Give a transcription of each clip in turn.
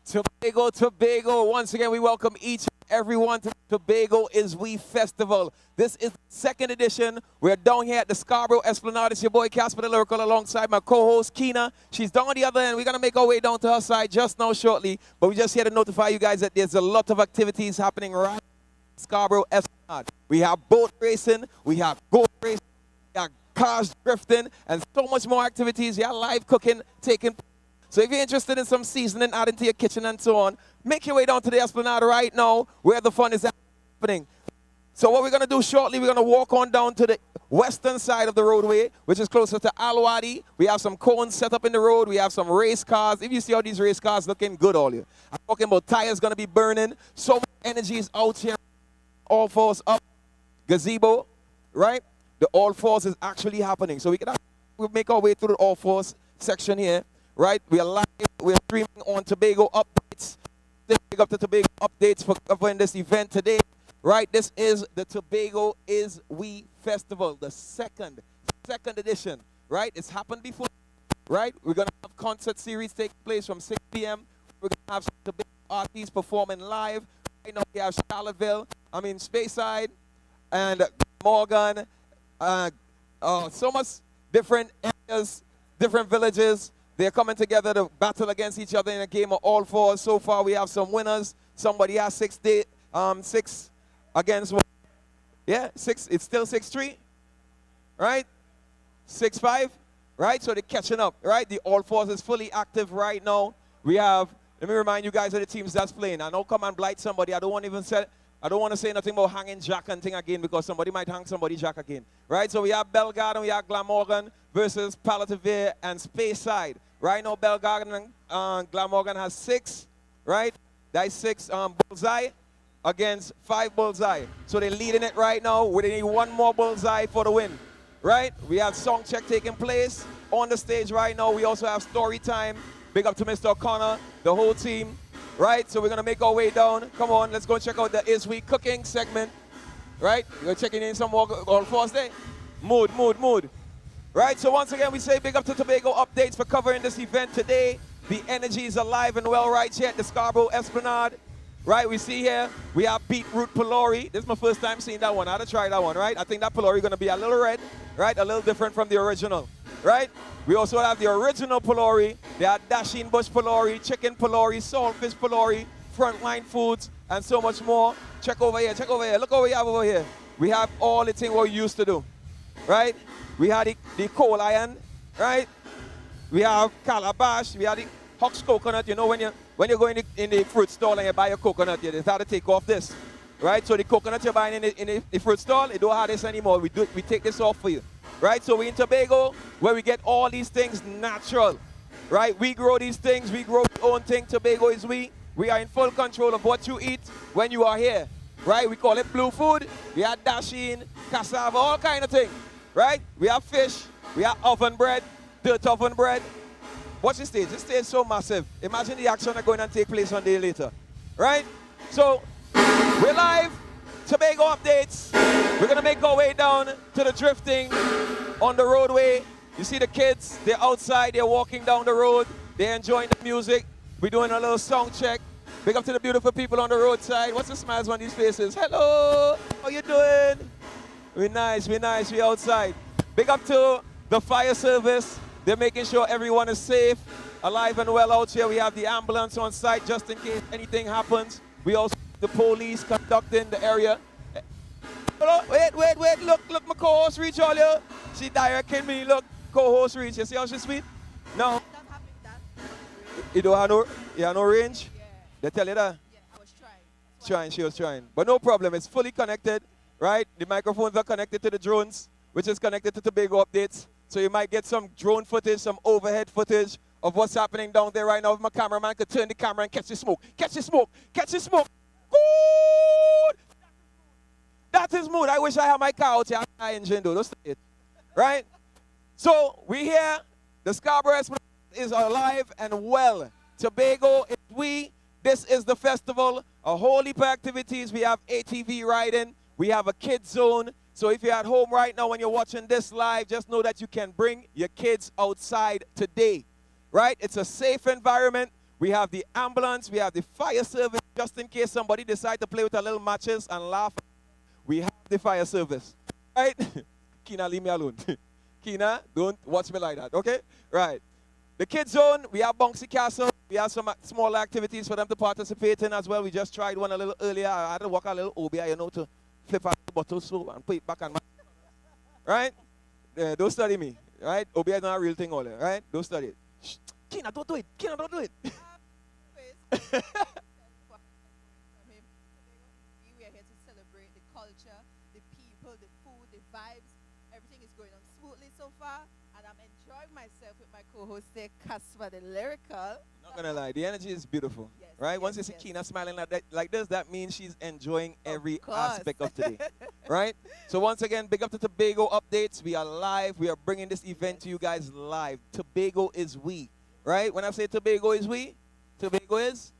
Tobago, Tobago. Once again, we welcome each and everyone to Tobago is We Festival. This is the second edition. We're down here at the Scarborough Esplanade. It's your boy Casper the Lyrical alongside my co-host Keena. She's down on the other end. We're going to make our way down to her side just now shortly. But we just here to notify you guys that there's a lot of activities happening right at Scarborough Esplanade. We have boat racing, we have goat racing, we have cars drifting, and so much more activities. We have live cooking taking place. So if you're interested in some seasoning, adding to your kitchen and so on, make your way down to the Esplanade right now where the fun is happening. So what we're going to do shortly, we're going to walk on down to the western side of the roadway, which is closer to Al-Wadi. We have some cones set up in the road. We have some race cars. If you see how these race cars looking good, all you. I'm talking about tires going to be burning. So much energy is out here. All fours up. Gazebo, right? The all fours is actually happening. So we'll make our way through the all fours section here. Right, we are live, we are streaming on Tobago Updates. Big up to Tobago Updates for covering this event today. Right, this is the Tobago is We Festival, the second edition. Right, it's happened before. Right, we're going to have concert series take place from 6 p.m. We're going to have some Tobago artists performing live. Right now we have Charlottesville, Speyside, and Morgan. So much different areas, different villages. They're coming together to battle against each other in a game of all fours. So far, we have some winners. Somebody has 6 against one. Yeah, 6. It's still 6-3, right? 6-5, right? So they're catching up, right? The all fours is fully active right now. We have. Let me remind you guys of the teams that's playing. I know come and blight somebody. I don't want to say nothing about hanging Jack and thing again because somebody might hang somebody Jack again, right? So we have Bellegarde and we have Glamorgan versus Palatavere and Speyside. Right now, Bellegarde and Glamorgan has 6, right? That's 6 bullseye against 5 bullseye. So they're leading it right now. We need one more bullseye for the win, right? We have song check taking place on the stage right now. We also have story time. Big up to Mr. O'Connor, the whole team, right? So we're going to make our way down. Come on, let's go check out the Is We Cooking segment, right? We're checking in some more all fours there. Mood. Right, so once again, we say big up to Tobago Updates for covering this event today. The energy is alive and well right here at the Scarborough Esplanade. Right, we see here, we have beetroot pylori. This is my first time seeing that one. I had to try that one, right? I think that pylori is going to be a little red, right? A little different from the original, right? We also have the original pylori. They have dasheen bush pylori, chicken pylori, saltfish pylori, frontline foods, and so much more. Check over here. Look what we have over here. We have all the things we used to do, right? We have the coal iron, right? We have calabash. We have the Hux coconut. You know when you go in the fruit stall and you buy a coconut, you have to take off this, right? So the coconut you're buying in the fruit stall, it don't have this anymore. We take this off for you, right? So we in Tobago where we get all these things natural, right? We grow these things. We grow our own thing. Tobago is we. We are in full control of what you eat when you are here, right? We call it blue food. We have dasheen, cassava, all kind of things. Right? We have fish, we have oven bread, dirt oven bread. Watch the stage. This stage is so massive. Imagine the action that's going to take place 1 day later. Right? So, we're live. Tobago Updates. We're going to make our way down to the drifting on the roadway. You see the kids, they're outside, they're walking down the road. They're enjoying the music. We're doing a little song check. Big up to the beautiful people on the roadside. What's the smiles on these faces? Hello, how you doing? We're nice, we outside. Big up to the fire service. They're making sure everyone is safe, alive and well out here. We have the ambulance on site just in case anything happens. We also have the police conducting the area. Wait, look, my co-host reach all you. She directing me, look, co-host reach. You see how she's sweet? No. You don't have no range? Yeah. They tell you that? Yeah, I was trying. She was trying. But no problem, it's fully connected. Right? The microphones are connected to the drones, which is connected to Tobago Updates. So you might get some drone footage, some overhead footage of what's happening down there right now. If my cameraman could turn the camera and catch the smoke. Catch the smoke. Good! That is mood. I wish I had my car out here. I engine though. Don't say it. Right? So we here. The Scarborough is alive and well. Tobago is we. This is the festival. A whole heap of activities. We have ATV riding. We have a kids zone. So if you're at home right now when you're watching this live, just know that you can bring your kids outside today, right? It's a safe environment. We have the ambulance. We have the fire service, just in case somebody decide to play with a little matches and laugh. We have the fire service. Right? Kina, leave me alone. Kina, don't watch me like that, okay? Right. The kids zone, we have Bouncy Castle. We have some small activities for them to participate in as well. We just tried one a little earlier. I had to walk a little OBI, to flip out the bottle slow and put it back on my... Right? Don't study me. Right? OBI is not a real thing, all that. Right? Don't study it. Shh. Kina, don't do it. Kina, don't do it. We are here to celebrate the culture, the people, the food, the vibes. Everything is going on smoothly so far, and I'm enjoying myself with my co-host there, Casper the Lyrical. Not gonna lie, the energy is beautiful. Yes, right? yes, Once you see Kina smiling like this, that means she's enjoying every course. aspect of today. Right? So once again, big up to Tobago updates. We are live. We are bringing this event to you guys live. Tobago is we. Right? When I say Tobago is we, Tobago is?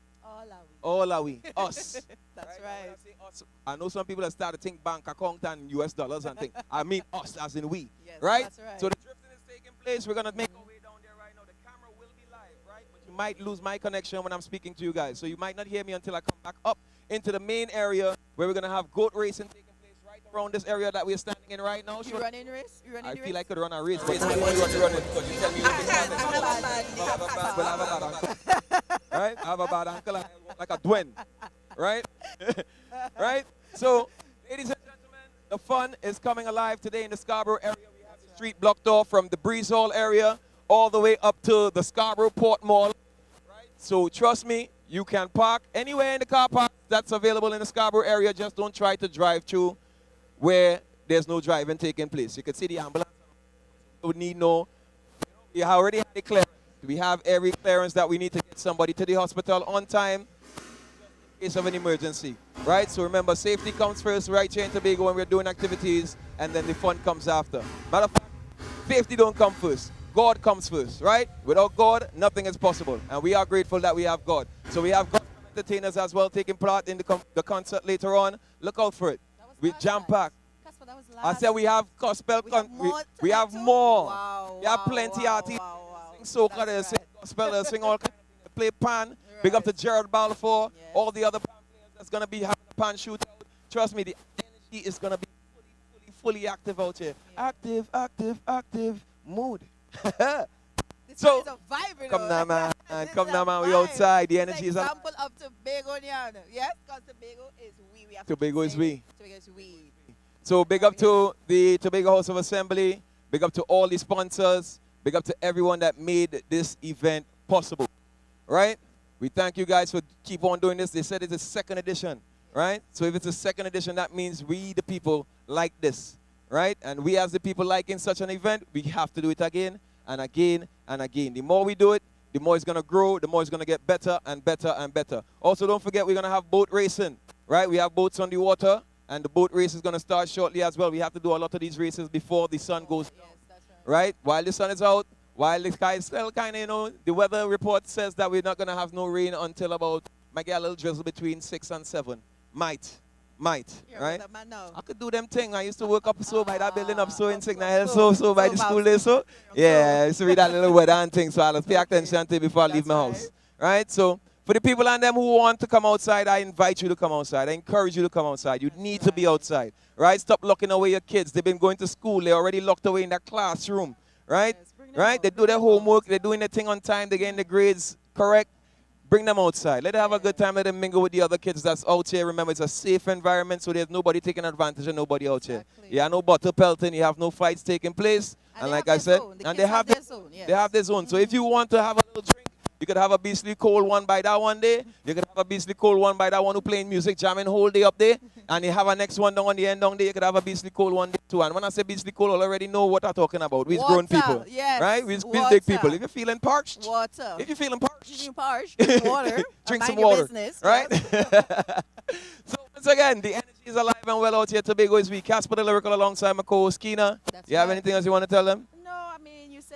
All are we. Us. That's right. When I say us, I know some people have started to think bank account and US dollars and think, I mean us as in we. Yes, right? That's right. So the drifting is taking place. We're going to make our way down there right now. The camera will be live, right? But you might lose my connection when I'm speaking to you guys. So you might not hear me until I come back up into the main area where we're going to have goat racing taking place right around this area that we're standing in right now. You running race? You running I race? feel like I could run a race, but I want you to run it because you tell me you can right? I have a bad ankle and I walk like a twin. Right? Right? So, ladies and gentlemen, the fun is coming alive today in the Scarborough area. We have the street blocked off from the Breeze Hall area all the way up to the Scarborough Port Mall. Right? So, trust me, you can park anywhere in the car park that's available in the Scarborough area. Just don't try to drive through where there's no driving taking place. You can see the ambulance. You don't need no. We already had the clearance. We have every clearance that we need to get somebody to the hospital on time in case of an emergency. Right? So remember, safety comes first right here in Tobago when we're doing activities, and then the fun comes after. Matter of fact, safety don't come first. God comes first, right? Without God, nothing is possible. And we are grateful that we have God. So we have gospel entertainers as well taking part in the concert later on. Look out for it. We jam-packed. I said we have gospel. We have more. Wow, we have plenty artists. Sing soca, they sing gospel, they sing all kinds of things. They play pan. Right. Big up to Gerald Balfour. Yes. All the other pan players that's going to be having a pan shootout. Trust me, the energy is going to be fully active out here. Yeah. Active mood. So, is a vibe, come now, man. Come now, man. We outside. The energy is example of Tobago. Yes, because Tobago is we. We have Tobago is we. Tobago is we. So big up to the Tobago House of Assembly. Big up to all the sponsors. Big up to everyone that made this event possible. Right? We thank you guys for keep on doing this. They said it's a second edition. Right? So if it's a second edition, that means we, the people, like this. Right? And we as the people liking such an event, we have to do it again and again and again. The more we do it, the more it's going to grow, the more it's going to get better and better and better. Also, don't forget, we're going to have boat racing. Right? We have boats on the water. And the boat race is going to start shortly as well. We have to do a lot of these races before the sun goes down. Yes, that's right. While the sun is out, while the sky is still kind of, the weather report says that we're not going to have no rain until about, might get a little drizzle between 6 and 7. Might. You're right? Man now. I could do them thing. I used to work up so by that building up so in Signal Hill, so by the school there, so. Yeah, I used to read that little weather and thing, so I'll pay attention to it before I leave my house. Right? So, for the people and them who want to come outside, I invite you to come outside. I encourage you to come outside. You need to be outside, right? Stop locking away your kids. They've been going to school. They're already locked away in their classroom, right? Right? They do their homework. They're doing their thing on time. They're getting the grades correct. Bring them outside. Let them have a good time. Let them mingle with the other kids that's out here. Remember, it's a safe environment, so there's nobody taking advantage of nobody out here. You have no bottle pelting. You have no fights taking place. And like I said, and they have their zone. They have their zone. So if you want to have a little drink, you could have a beastly cold one by that one day. You could have a beastly cold one by that one who playing music, jamming whole day up there. And you have a next one down on the end down there. You could have a beastly cold one day too. And when I say beastly cold, I already know what I'm talking about. We're grown people. Yes, right? We're big people. If you're feeling parched. Water. If you're feeling parched. Water. Drink some water. Business, right? So once again, the energy is alive and well out here. Tobago is we. Casper the Lyrical alongside my co-host Kina. You have anything else you want to tell them?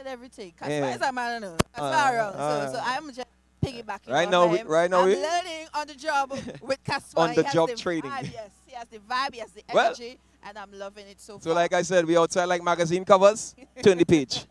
Everything. Casper is a man, so I'm just piggybacking. Right now, I'm learning on the job with Casper. On the job trading. Yes, he has the vibe, he has the energy, and I'm loving it so far. So, like I said, we outside like magazine covers. Turn the page.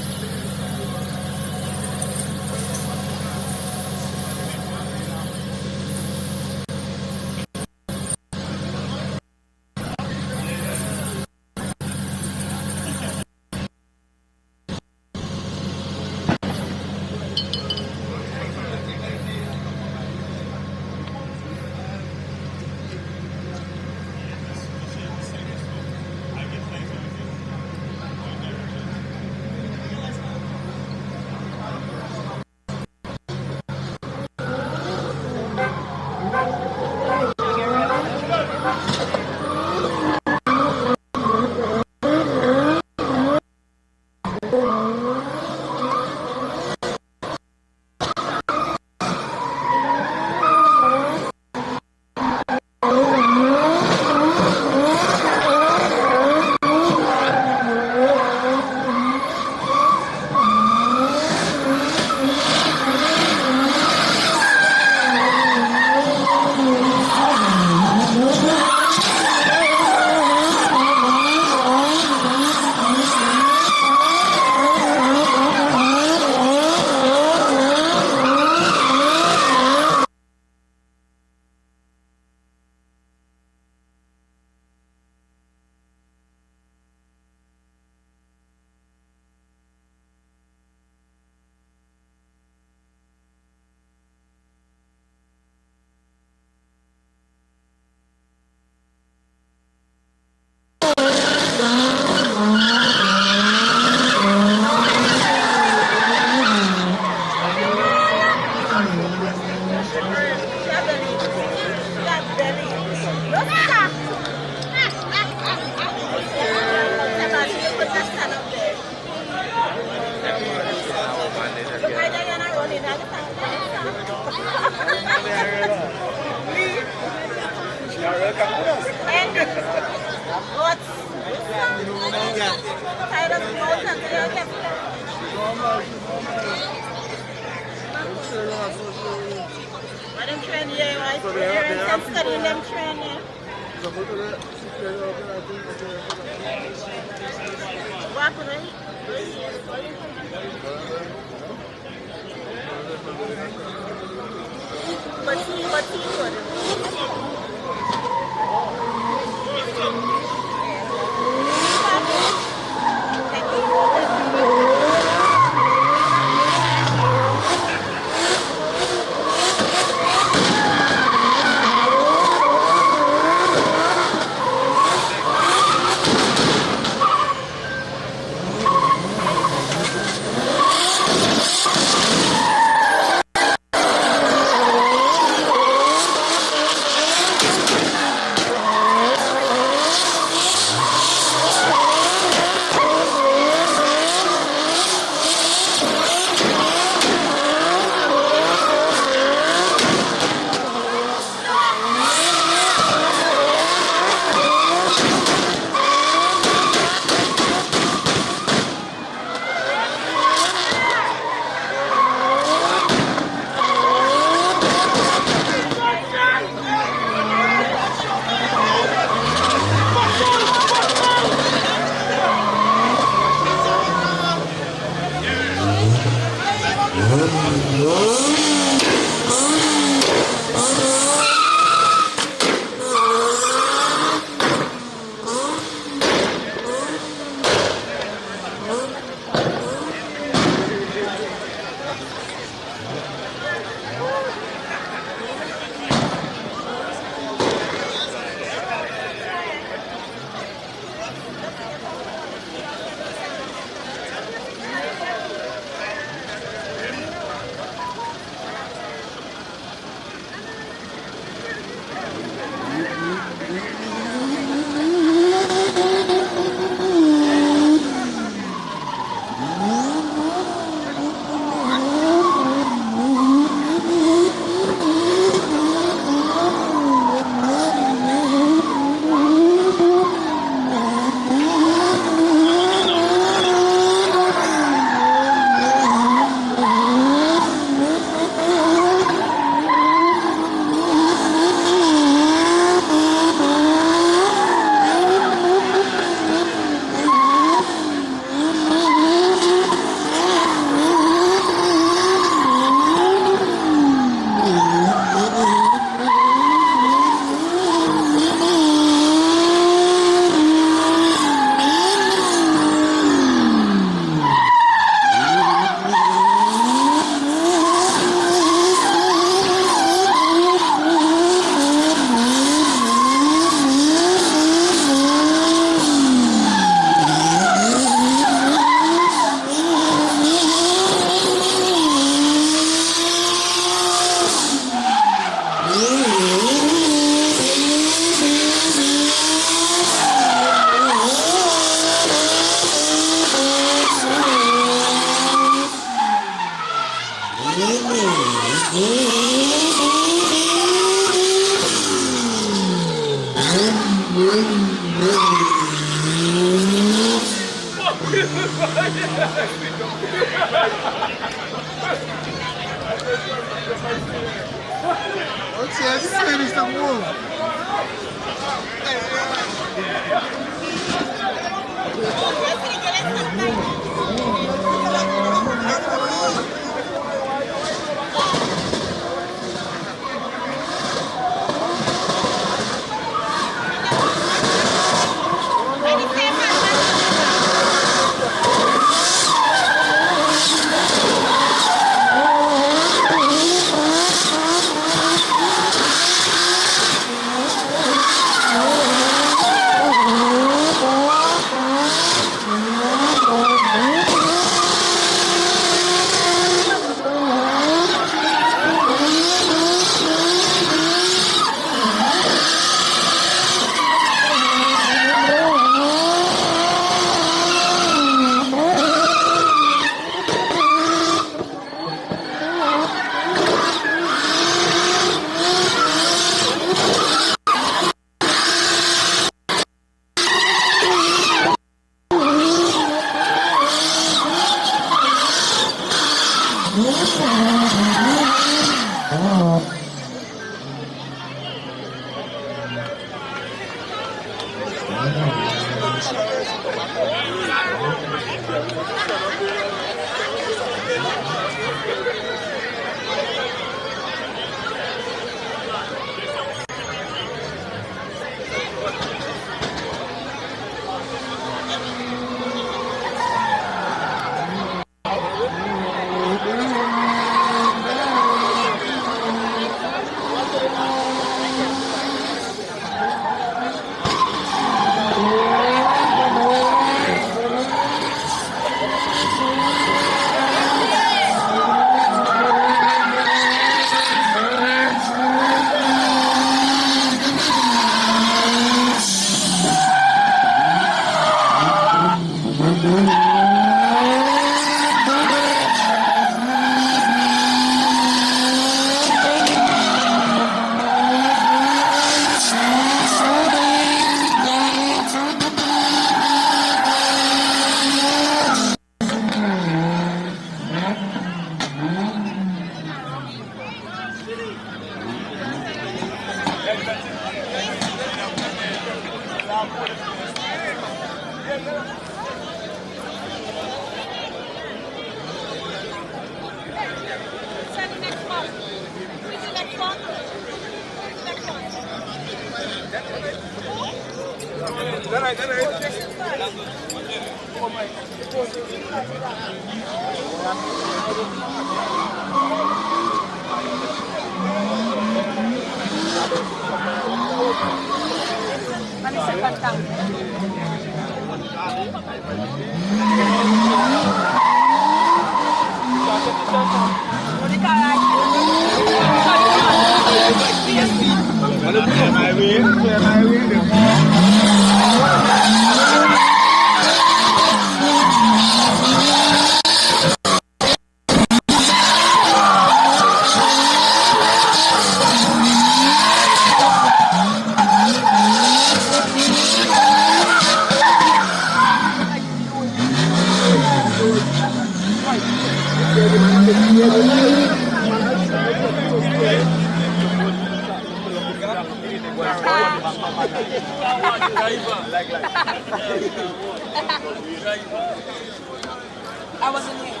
I wasn't here.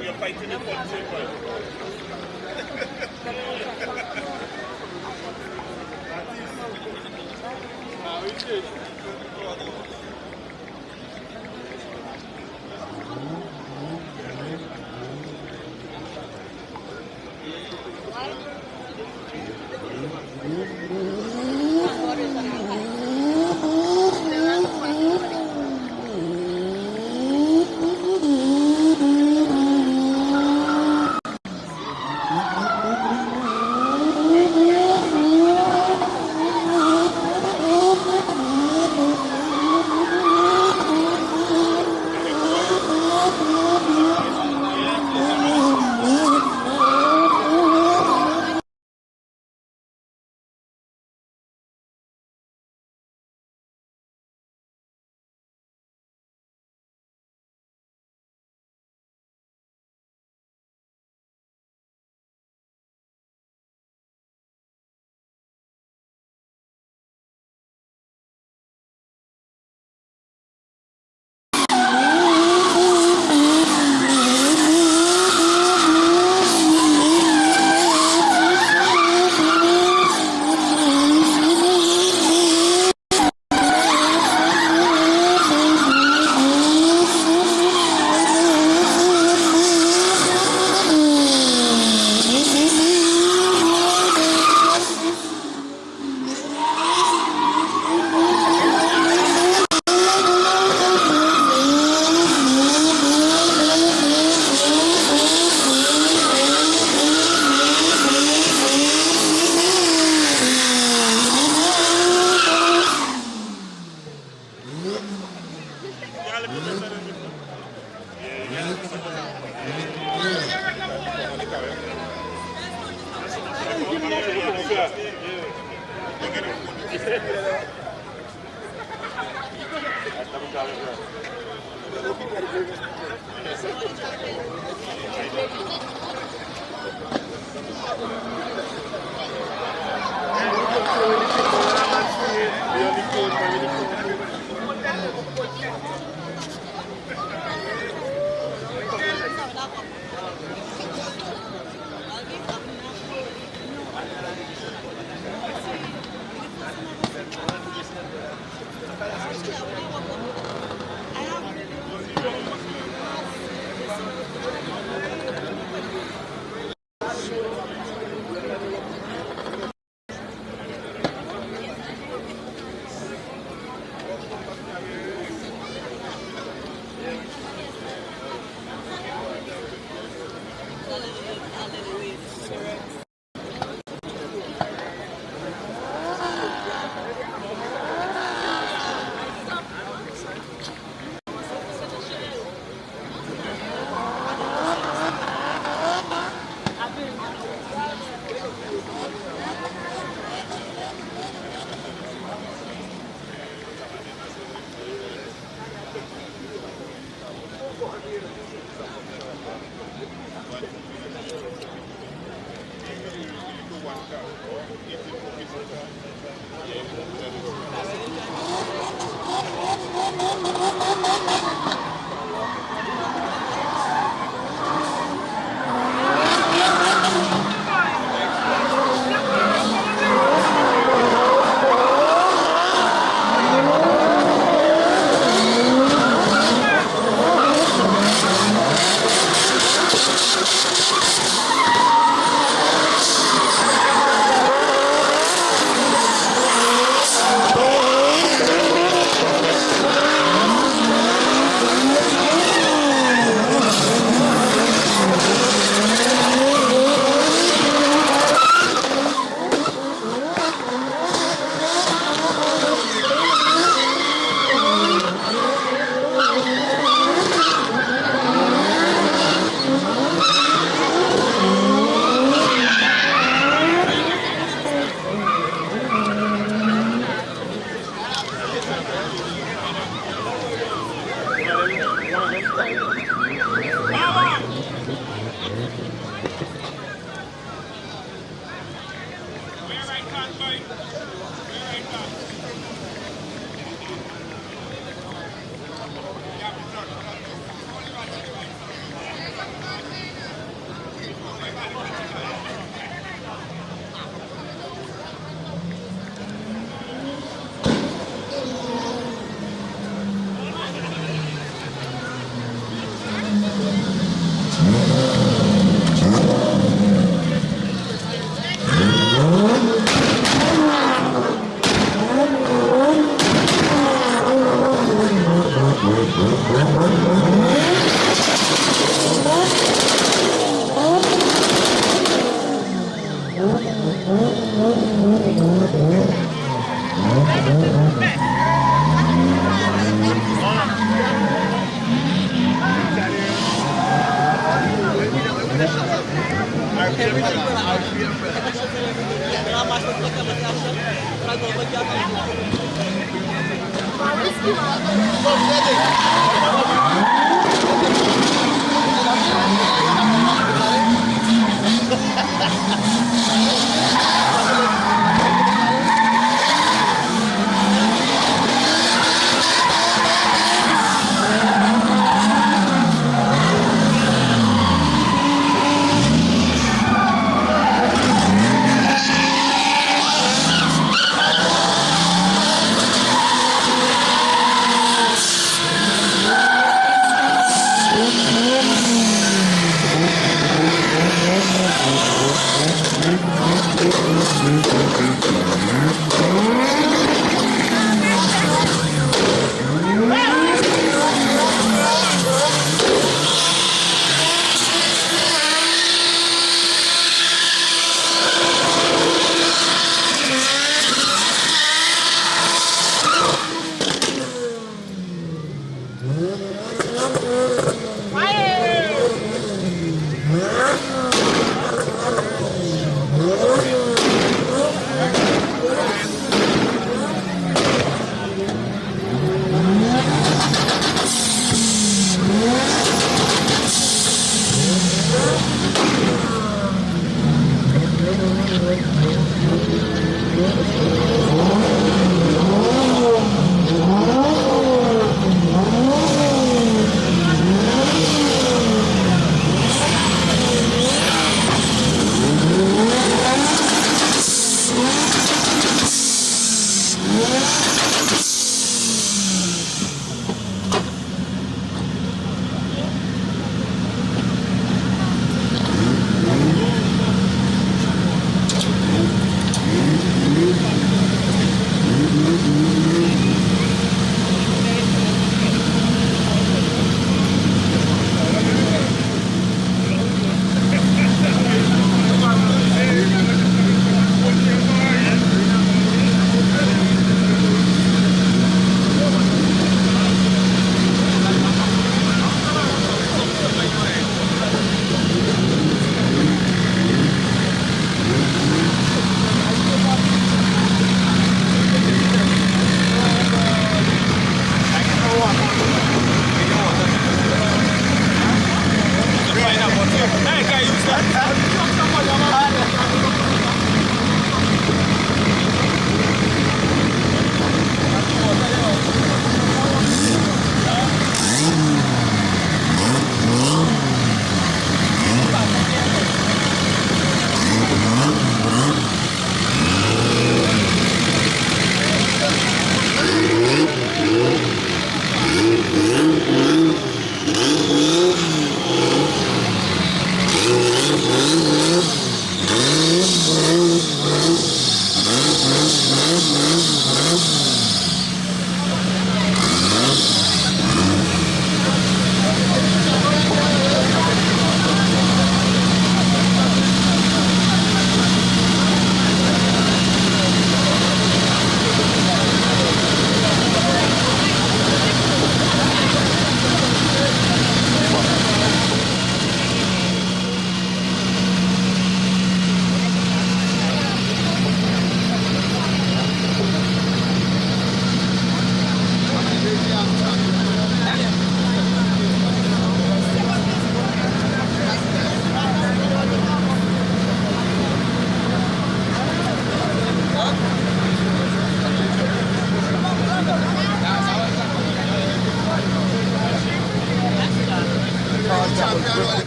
You're fighting it for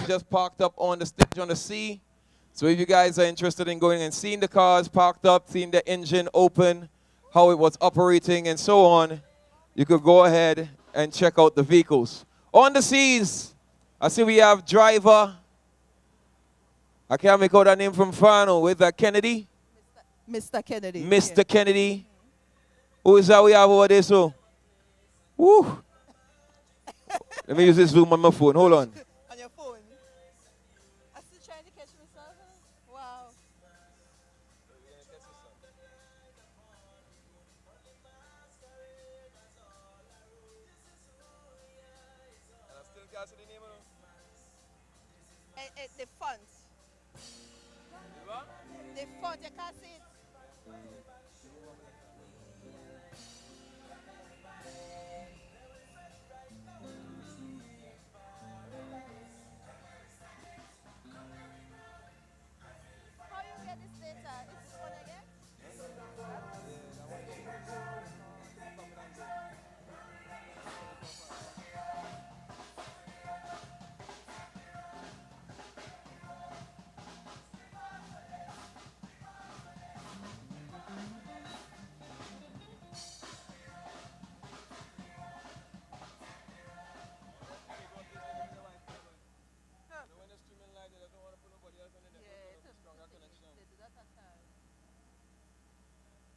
Just parked up on the stage on the sea. So if you guys are interested in going and seeing the cars parked up, seeing the engine open, how it was operating and so on, you could go ahead and check out the vehicles. On the seas, I see we have driver. I can't make out that name from Fano. With that Kennedy? Mr. Kennedy. Mr. Kennedy. Who is that we have over there, so? Woo. Let me use this Zoom on my phone. Hold on. On your phone. I'm still trying to catch myself. Wow. The font. The font, you can't see it. How you get this data? Is this one again?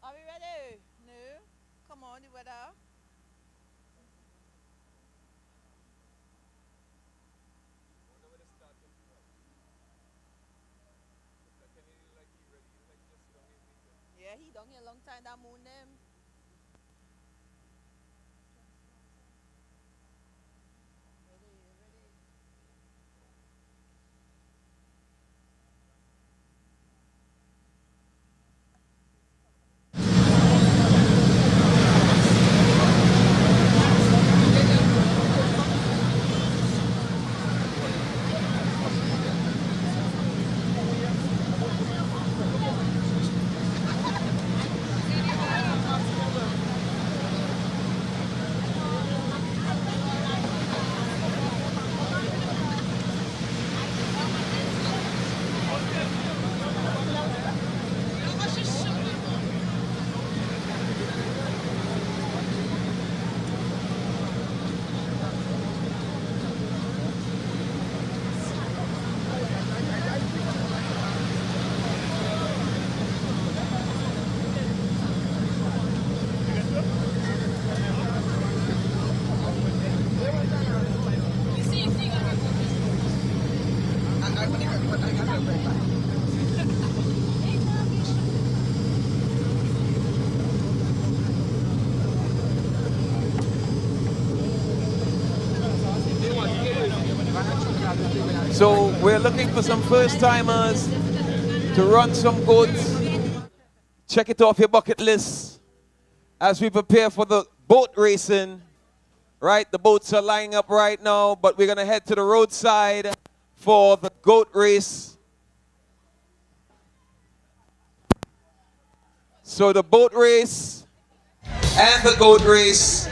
Are we ready? No? Come on, the weather. Yeah, he done here a long time, that moon them. So we're looking for some first timers to run some goods. Check it off your bucket list as we prepare for the boat racing. Right, the boats are lining up right now, but we're gonna head to the roadside for the goat race So the boat race and the goat race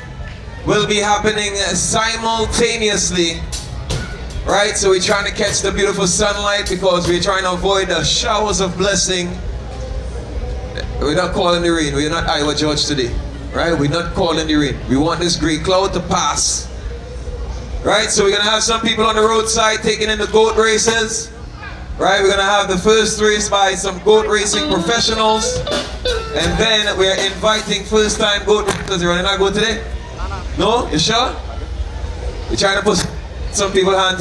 will be happening simultaneously. Right, so we're trying to catch the beautiful sunlight because we're trying to avoid the showers of blessing. We're not calling the rain. We're not Iowa George today. Right, we're not calling the rain. We want this great cloud to pass. Right, so we're going to have some people on the roadside taking in the goat races. Right, we're going to have the first race by some goat racing professionals. And then we're inviting first-time goat racers. You're running our goat today? No? You sure? We're trying to put some people hand.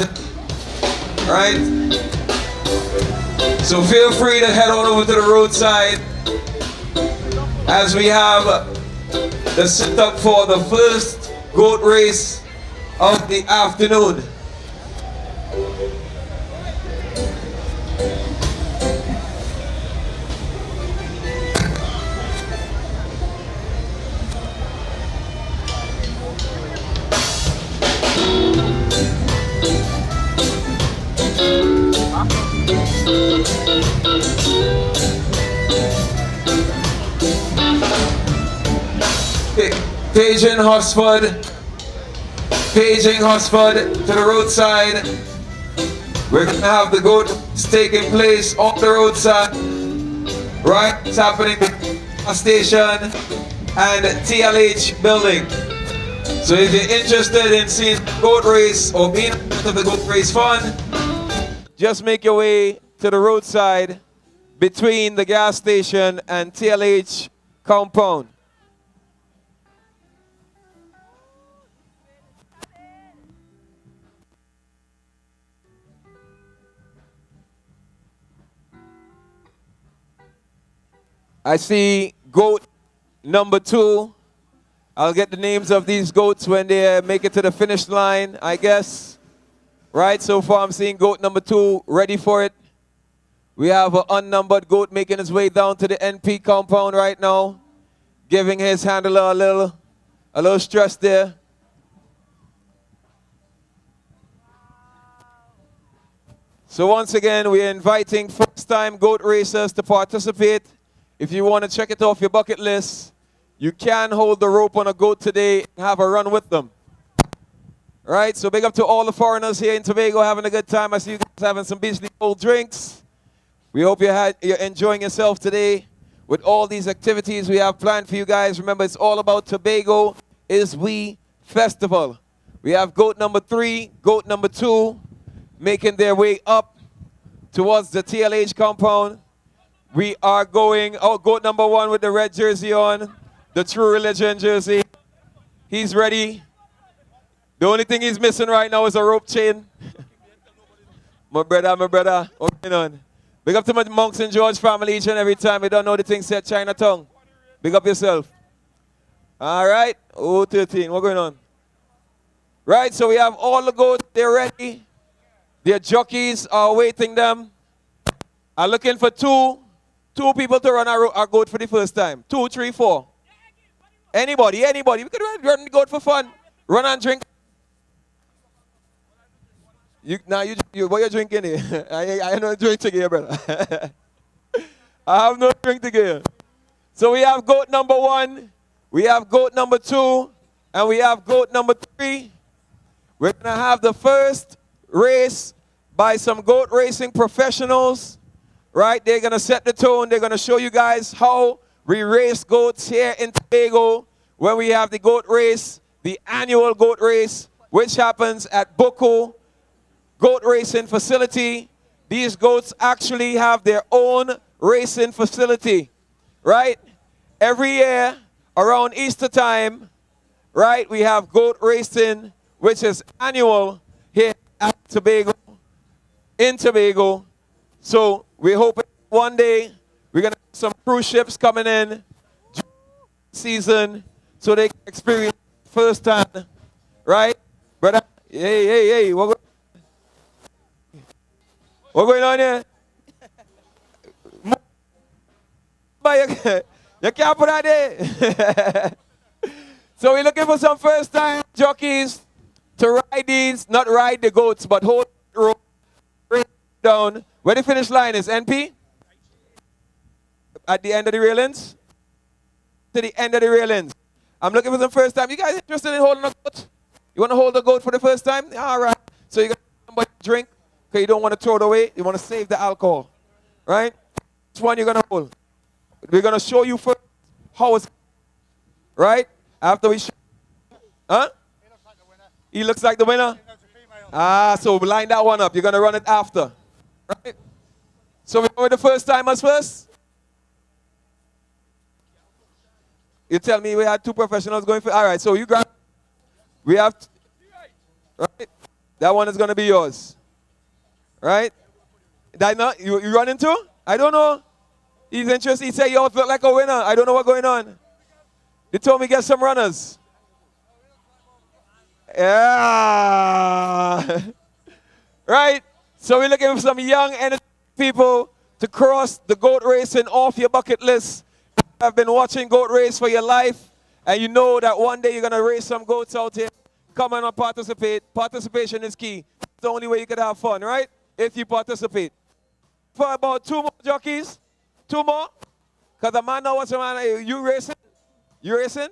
Right? So feel free to head on over to the roadside as we have the setup for the first goat race of the afternoon. Paging Hosford to the roadside. We're gonna have the goat taking place on the roadside. Right, it's happening at the station and TLH building. So if you're interested in seeing the goat race or being part of the goat race fun, just make your way to the roadside between the gas station and TLH compound. I see goat number 2. I'll get the names of these goats when they make it to the finish line, I guess. Right, so far I'm seeing goat number 2 ready for it. We have an unnumbered goat making his way down to the NP compound right now, giving his handler a little stress there. So once again, we're inviting first-time goat racers to participate. If you want to check it off your bucket list, you can hold the rope on a goat today and have a run with them. Right, so big up to all the foreigners here in Tobago having a good time. I see you guys having some beachly cold drinks. We hope you're enjoying yourself today with all these activities we have planned for you guys. Remember, it's all about Tobago is We Festival. We have goat number 3, goat number 2 making their way up towards the TLH compound. We are going, goat number 1 with the red jersey on, the True Religion jersey. He's ready. The only thing he's missing right now is a rope chain. my brother, what's going on? Big up to my Monks and George family each and every time. You don't know the thing said Chinatown. Big up yourself. All right, 013, what's going on? Right, so we have all the goats, they're ready. Their jockeys are awaiting them. I'm looking for two people to run our goat for the first time. 2, 3, 4. Anybody. We could run the goat for fun. Run and drink. What you drinking here? I have no drink to give, brother. I have no drink to give. So we have goat number 1, we have goat number 2, and we have goat number 3. We're going to have the first race by some goat racing professionals. Right, they're going to set the tone. They're going to show you guys how we race goats here in Tobago when we have the goat race, the annual goat race, which happens at Boko Goat Racing Facility. These goats actually have their own racing facility, right? Every year around Easter time, right, we have goat racing, which is annual here at Tobago, in Tobago. So we hope one day we're going to have some cruise ships coming in during the season so they can experience firsthand, right? Brother, hey, what going on here? You can't put that there. So we're looking for some first-time jockeys to ride these, not ride the goats, but hold the rope, bring it down. Where the finish line is, NP? At the end of the railings? to the end of the railings. I'm looking for some first time. You guys interested in holding a goat? You want to hold the goat for the first time? All right. So you got somebody to drink because you don't want to throw it away. You want to save the alcohol. Right? Which one you're going to hold? We're going to show you first how it's, right? After we show, huh? He looks like the winner. Ah, so line that one up. You're going to run it after. Right? So we're going with the first timers first? You tell me we had two professionals going for. All right, so you grab. We have. Right? That one is going to be yours. Right? That not, you run into? I don't know. He's interested. He said you all look like a winner. I don't know what's going on. They told me get some runners. Yeah. Right? So we're looking for some young energetic people to cross the goat racing off your bucket list. I've been watching goat race for your life, and you know that one day you're going to race some goats out here. Come on and participate. Participation is key. It's the only way you can have fun, right? If you participate. For about 2 more jockeys. 2 more. Because the man now wants a man. You racing? You racing?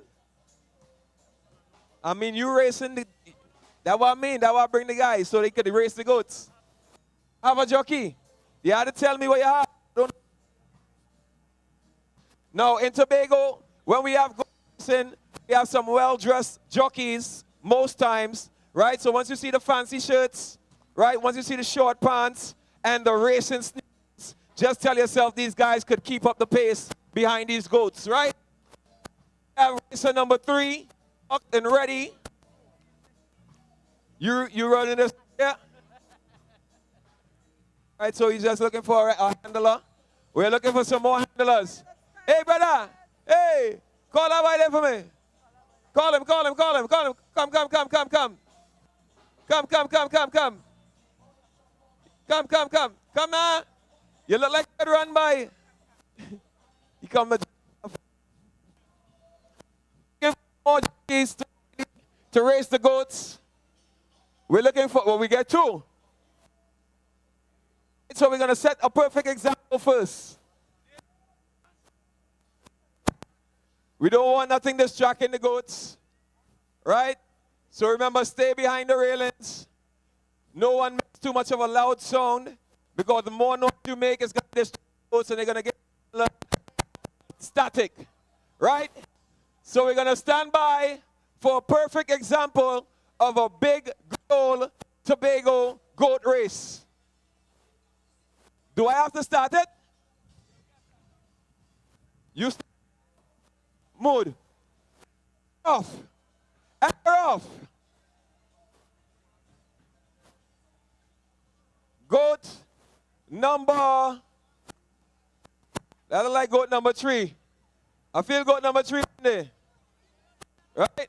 I mean, you racing. That's what I mean. That's why I bring the guys so they could race the goats. Have a jockey. You had to tell me what you have. Now, in Tobago, when we have goat racing, we have some well-dressed jockeys most times, right? So once you see the fancy shirts, right? Once you see the short pants and the racing sneakers, just tell yourself these guys could keep up the pace behind these goats, right? We have racer number 3, up and ready. You running this? Yeah. Right, so he's just looking for a handler. We're looking for some more handlers. Hey, brother. Hey, call that boy there for me. Call him. Come. Come now. You look like you run by. You come give more jockeys to race the goats. We're looking for, well, we get 2. So we're going to set a perfect example first. We don't want nothing distracting the goats, right? So remember, stay behind the railings. No one makes too much of a loud sound because the more noise you make, it's going to distract the goats and they're going to get static, right? So we're going to stand by for a perfect example of a big goal Tobago goat race. Do I have to start it? You mood. Off. And we're off. Goat number. That's like goat number 3. I feel goat number 3 in there. Right?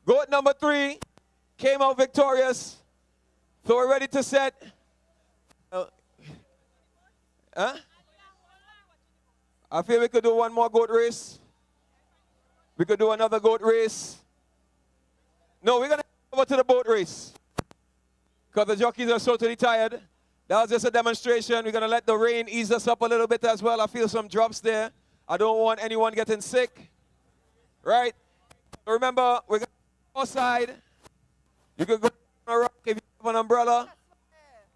Goat number 3 came out victorious. So we're ready to set. Huh? I feel we could do one more goat race. We could do another goat race. No, we're going to go over to the boat race. Because the jockeys are so totally tired. That was just a demonstration. We're going to let the rain ease us up a little bit as well. I feel some drops there. I don't want anyone getting sick. Right? So remember, we're going to go outside. You can go on a rock if you have an umbrella.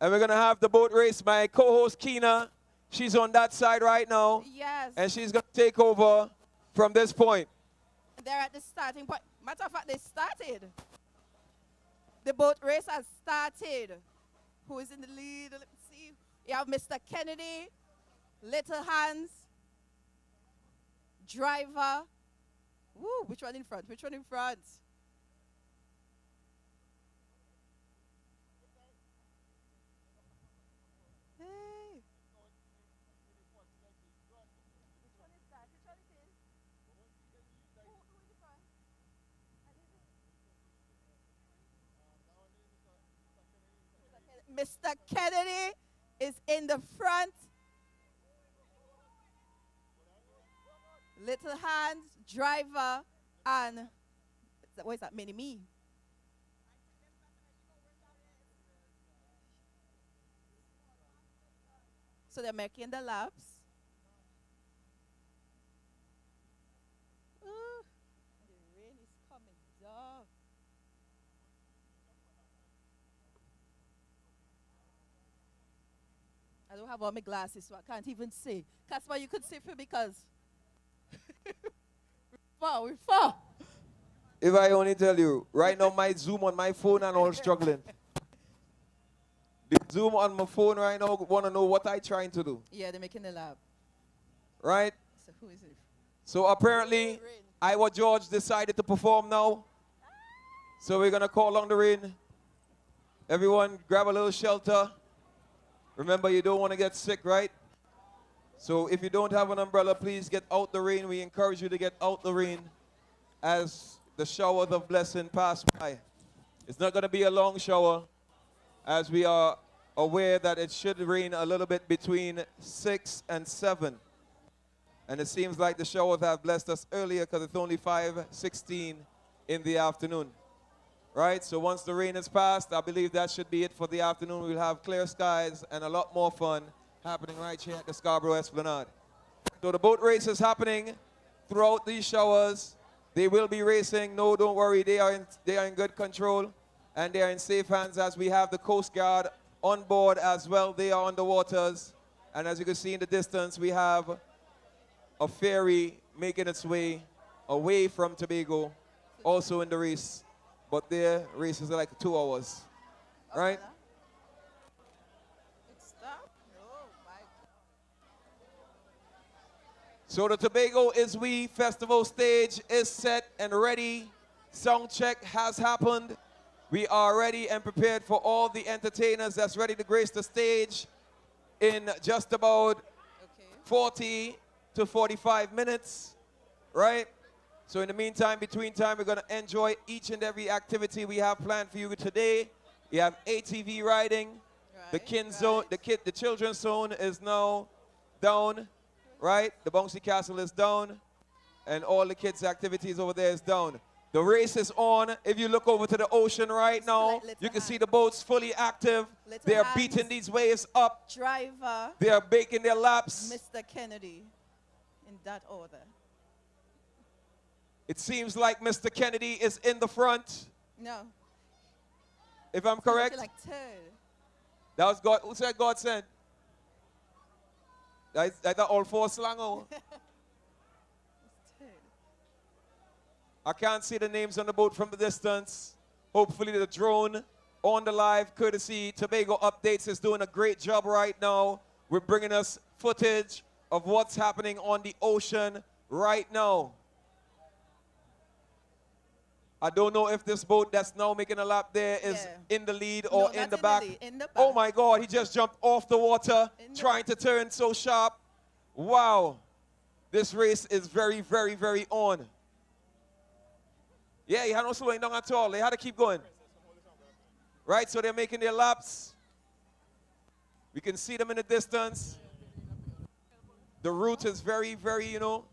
And we're going to have the boat race. My co-host, Keena, she's on that side right now. Yes. And she's going to take over from this point. They're at the starting point. Matter of fact, they started. The boat race has started. Who is in the lead? Let me see. You have Mr. Kennedy, Little Hands, Driver. Woo, which one in front? Which one in front? Hey. Which one is that? Which one it is? Who in the front? Mr. Kennedy is in the front. Little Hands, Driver, and what is that? Mini-Me. So they're making the laps. I don't have all my glasses, so I can't even see. Casper, you could see for because we're far. If I only tell you, right now my Zoom on my phone and all struggling. The Zoom on my phone right now want to know what I trying to do. Yeah, they're making the lab. Right? So who is it? So apparently, Iowa George decided to perform now. So we're going to call on the rain. Everyone grab a little shelter. Remember, you don't want to get sick, right? So if you don't have an umbrella, please get out the rain. We encourage you to get out the rain as the showers of blessing pass by. It's not going to be a long shower, as we are aware that it should rain a little bit between 6 and 7. And it seems like the showers have blessed us earlier because it's only 5:16 in the afternoon. Right? So once the rain is past, I believe that should be it for the afternoon. We'll have clear skies and a lot more fun happening right here at the Scarborough Esplanade. So the boat race is happening throughout these showers. They will be racing. No, don't worry. They are in good control and they are in safe hands as we have the Coast Guard on board as well. They are on the waters. And as you can see in the distance, we have a ferry making its way away from Tobago, also in the race. But their races are like 2 hours, right? It stopped? Oh, my God. So the Tobago is We Festival stage is set and ready. Sound check has happened. We are ready and prepared for all the entertainers that's ready to grace the stage in just about 40 to 45 minutes, right? So in the meantime, between time, we're going to enjoy each and every activity we have planned for you today. We have ATV riding. Zone, the children's zone is now down, right? The bouncy castle is down, and all the kids' activities over there is down. The race is on. If you look over to the ocean right now, you can see the boats fully active. They are beating these waves up. Driver. They are making their laps. Mr. Kennedy, in that order. It seems like Mr. Kennedy is in the front. No. If I'm correct. Like third. That was God. Who said God sent? That's all four slango. I can't see the names on the boat from the distance. Hopefully the drone on the live, courtesy Tobago Updates, is doing a great job right now. We're bringing us footage of what's happening on the ocean right now. I don't know if this boat that's now making a lap there is in the lead or in the back. In the back. Oh my God, he just jumped off the water trying to turn so sharp. Wow. This race is very, very, very on. Yeah, he had no slowing down at all. They had to keep going. Right, so they're making their laps. We can see them in the distance. The route is very, very, you know,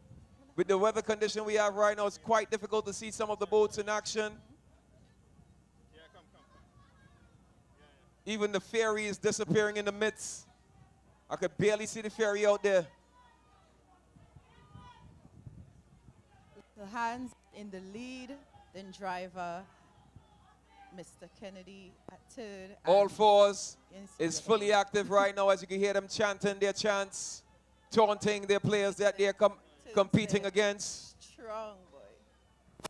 with the weather condition we have right now, it's quite difficult to see some of the boats in action. Even the ferry is disappearing in the midst. I could barely see the ferry out there. The hands in the lead, then driver, Mr. Kennedy at third. All fours is fully active right now, as you can hear them chanting their chants, taunting their players that they're competing against. Strong boy.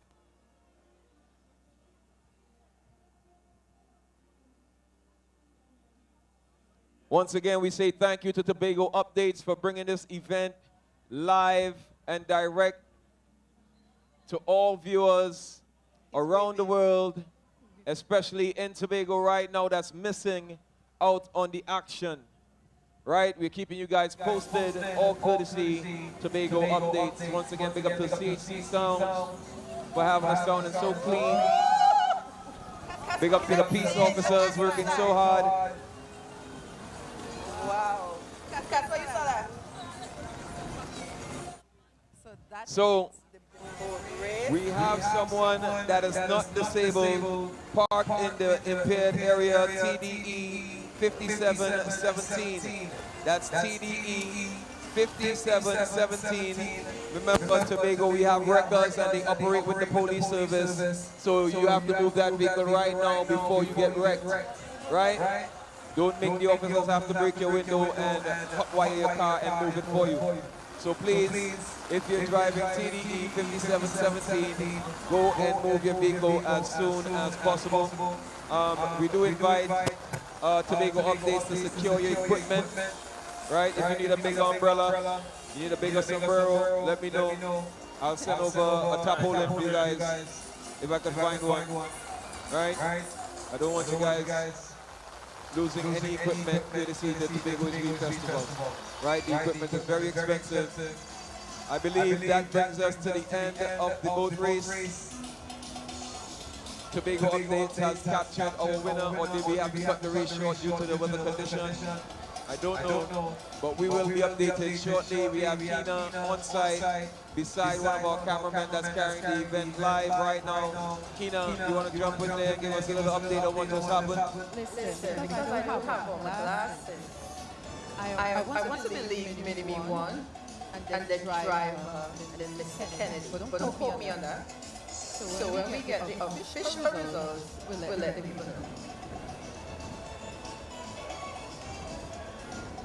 Once again, we say thank you to Tobago Updates for bringing this event live and direct to all viewers around the world, especially in Tobago right now that's missing out on the action. Right, we're keeping you guys posted, all courtesy Tobago Updates. Once again, big up to CHC Sounds for having us sounding so clean. Big up to the peace officers working so hard. Wow. Casper, you saw that? So we have someone that is not disabled parked in the impaired area, TDE 5717. That's TDE 5717. Remember, Tobago, we have records and they operate with the police service. So you have to move that vehicle right now before you get wrecked. Right? Don't make the officers have to break your window and hotwire your car and move it for you. So please, if you're driving TDE 5717, go and move your vehicle as soon as possible. We do invite Tobago updates to secure your equipment. Right? If you need a big umbrella, you need a bigger sombrero, let me know. I'll send over a tarpaulin for you guys if I can find one. Right? I don't want you guys losing any equipment courtesy the Tobago Youth Festival. Right? The equipment is very expensive. I believe that brings us to the end of the boat race. Tobago Updates has captured our winner, or did we have to cut the race short due to the weather condition? I don't know, but we will be updated shortly. We have Kina on site beside one of our cameramen that's carrying the event live right now. Kina, you want to jump in there and give us a little update on what just happened? Listen, because I don't have on my glasses, I want to believe Mini-Me won, and then drive Mr. Kennedy, but don't quote me on that. So when we get the official results, we'll let the people know.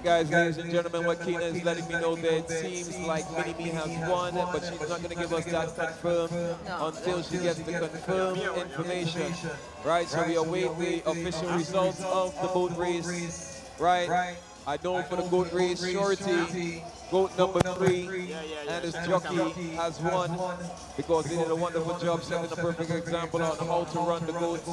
Guys, ladies and gentlemen, what Kina is letting me know that it seems like Mini-Me has won, but she's not going to give us that confirmed until she gets the confirmed information. Right, so we await the official results of the boat race. Right, I know for the goat race, Surety, goat number 3, and his jockey has won because they did a wonderful job setting a perfect example on how to run the goats.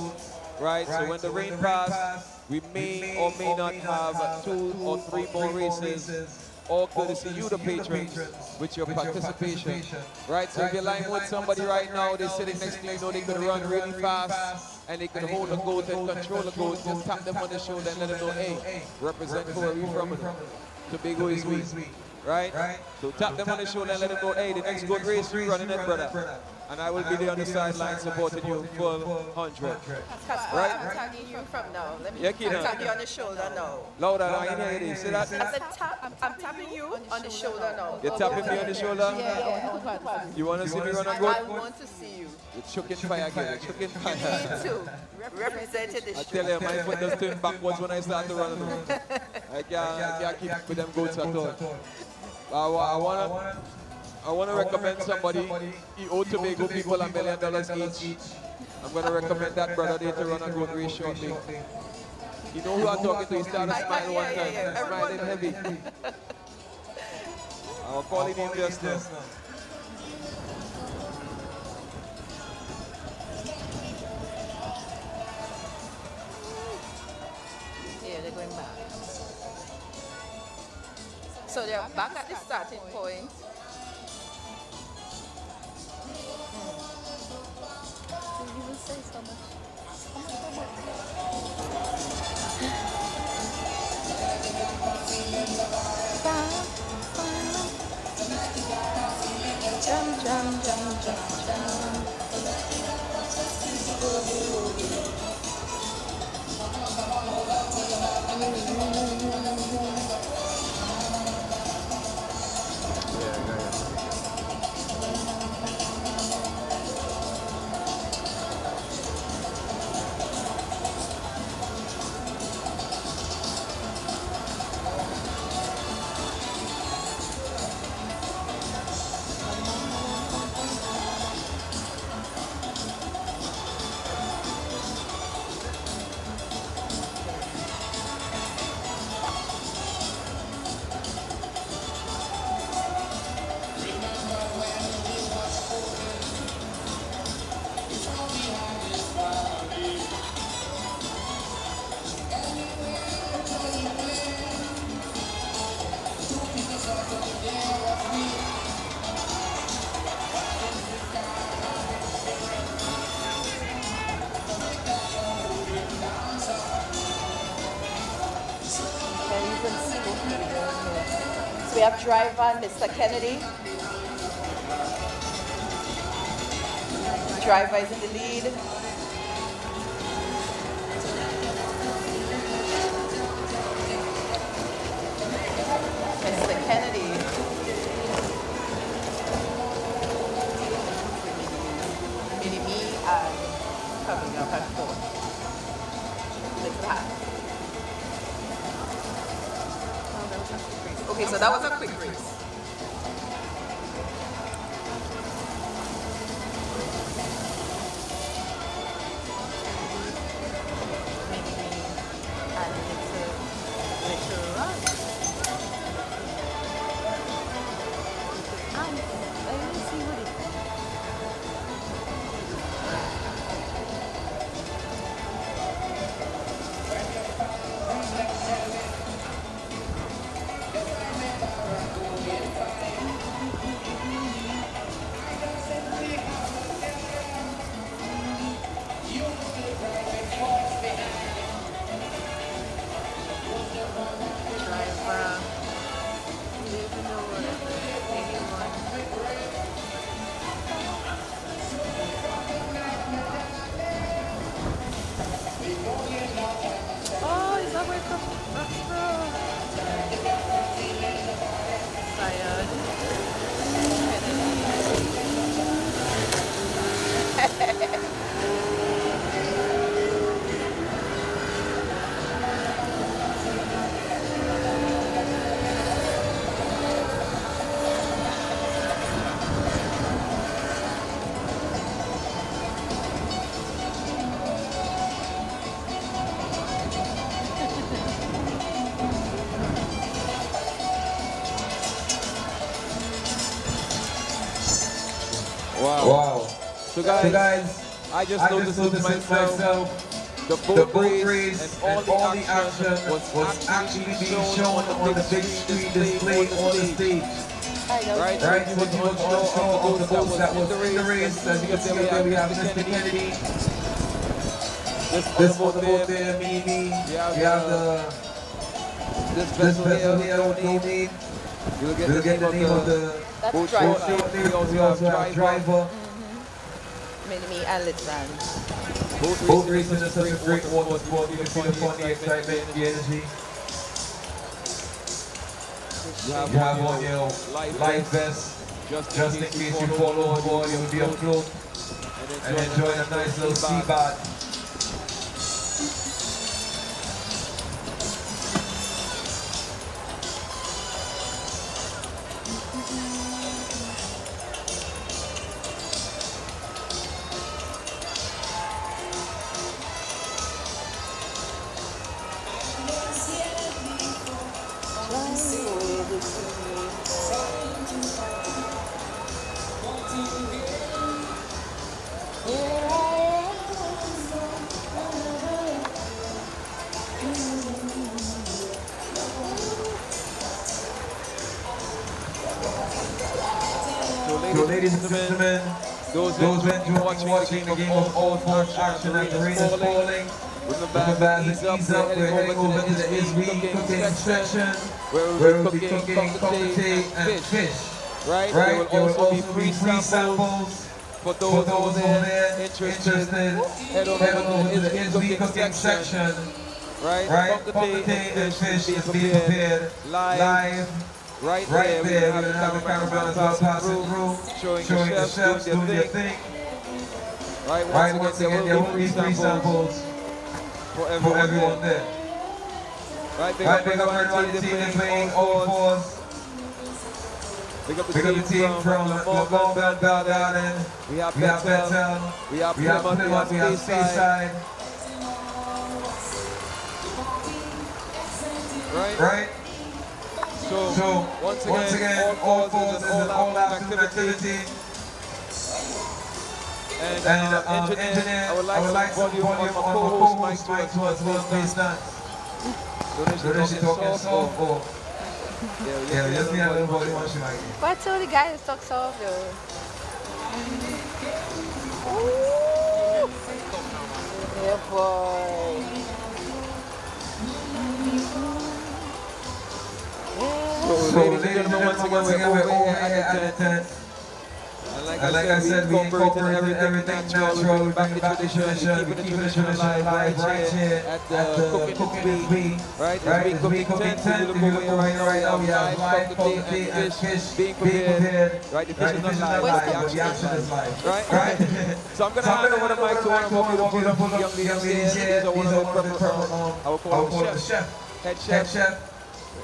Right, so when the rain passes, we may or may not have 2 or 3 more races, all courtesy you, the patrons, with your participation. Right, so if you're lying with somebody right now, they're sitting next to you, know they could run really fast, and they could hold a goat and control the goat, just tap them on the shoulder and let them know, hey, represent where we from. Tobago is we. Right? So tap them on the shoulder and let them know, hey, the next goat race, we running it, brother. And I will be there on the sideline supporting you full 100. Right? I'm tagging you from now. Let me tap you on the shoulder now. Louder, I ain't hear you. See that? I said I'm tapping you on the shoulder now. You're tapping me on the shoulder? Yeah. You want to see me run a goat? I want to see you. You're choking fire again. You're choking fire. Me too. Represented the I tell you, my foot does turn backwards when I start to run. I can't keep with them goats at all. I want to recommend somebody. He owed Tobago people $1 million each. I'm going to recommend that brother there to run a goat race shortly. You know who I'm talking to? He started smiling one time. Smiling heavy. I'll call him in just now. Yeah, they're going back. So they're back at the starting point. You will say so much. Jump, jump, jump, jump, jump. We have driver Mr. Kennedy. Driver is in the lead. Mr. Kennedy. Mini-Me coming up at 4. Little hat. Okay, so that was a quick race. Wow. So guys, I just noticed myself, the boat race and all the action was actually being shown on the big screen display on the stage. Right? He was on show of the boats that was in the race. As you can see there, we have Mr. Kennedy. This boat there, Mimi. We have this vessel here, no name. We'll get the name of the boat shortly. We also have driver. Mini and Litran. Boat racing is such a great water sport. You can see the fun, the excitement, the energy. You have on your life vest, just in case you fall overboard, you'll be afloat and enjoy a nice little sea bath. So ladies and gentlemen, those enjoying watching the game of all sports action and the rain is falling. Remember as it ease up, we're heading over to the Israeli cooking section where we'll be cooking cocktail and fish. Right? There will also be free samples for those over there interested. Head on over to the Israeli cooking section. Right? Cocktail and fish is being prepared live. Right there, we're going to have the caravans passing through, showing the chefs doing their thing. Right, once again, there will be free samples for everyone there. Right, big up everyone, the team is playing all fours. Big up the team from Lamont Garden. We have Bethel, we have Plymouth, we have Speyside. Right? So once again, all fours is an all-out activity. And engineer, I would like some volume on my co-host mic towards please stand. Donation talking soft or... Yeah, we just need a little volume on your mic. What's all the guys talk soft though? Yeah, boy. So ladies and gentlemen, once again, we're over here at the tent. And like I said, we incorporated everything natural, back in the tradition, keeping the tradition alive right here at the cooking week. Right, it's week cooking tent. If you look over here right now, we have live cocktail and fish being prepared. Right, the fish is not live, but the action is live. Right? So I'm going to hand over the mic to one of our beautiful young ladies here. These are one of our chef, head chef.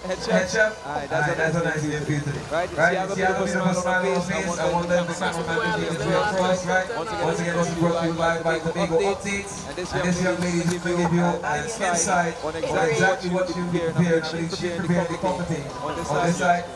Head Head chef? chef? Alright, That's a nice name for you today. Right? Right? See, I have a See, I have a beautiful beautiful smile on my face. face. I want them to start with my video across, right? Once again, this is brought to you live by Tobago Updates. And And this young lady is going to give you an insight on on exactly what you prepare and she's she preparing prepared the the company. On this On this side. side.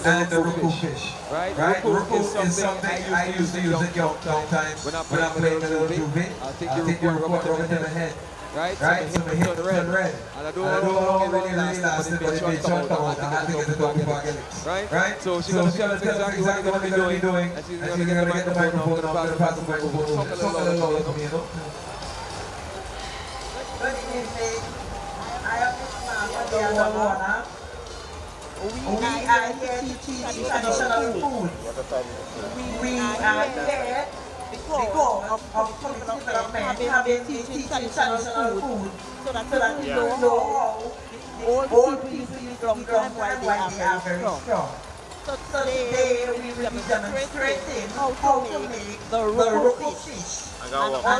And the Ruku fish. Right? Right? Ruku Ruku is something I used to use at young times when I'm playing a little Juve. I'll take I'll take your Ruku and rub it in the head. Right? Right? So my hip turn red. And I don't know know how long it really lasted, but it made short come out. I had to get it out before I get it. Right? So she's going to tell us exactly what you're going to be doing. And she's going to get the microphone. I'm going to pass the microphone. Talk a little louder for me, you know? Good evening. I am Miss Mama. We are here to teach traditional food. We are here because of community development having teaching traditional food so that you know how old people used to eat long time while they are very strong. So today we will be demonstrating how to make the Ruku fish. And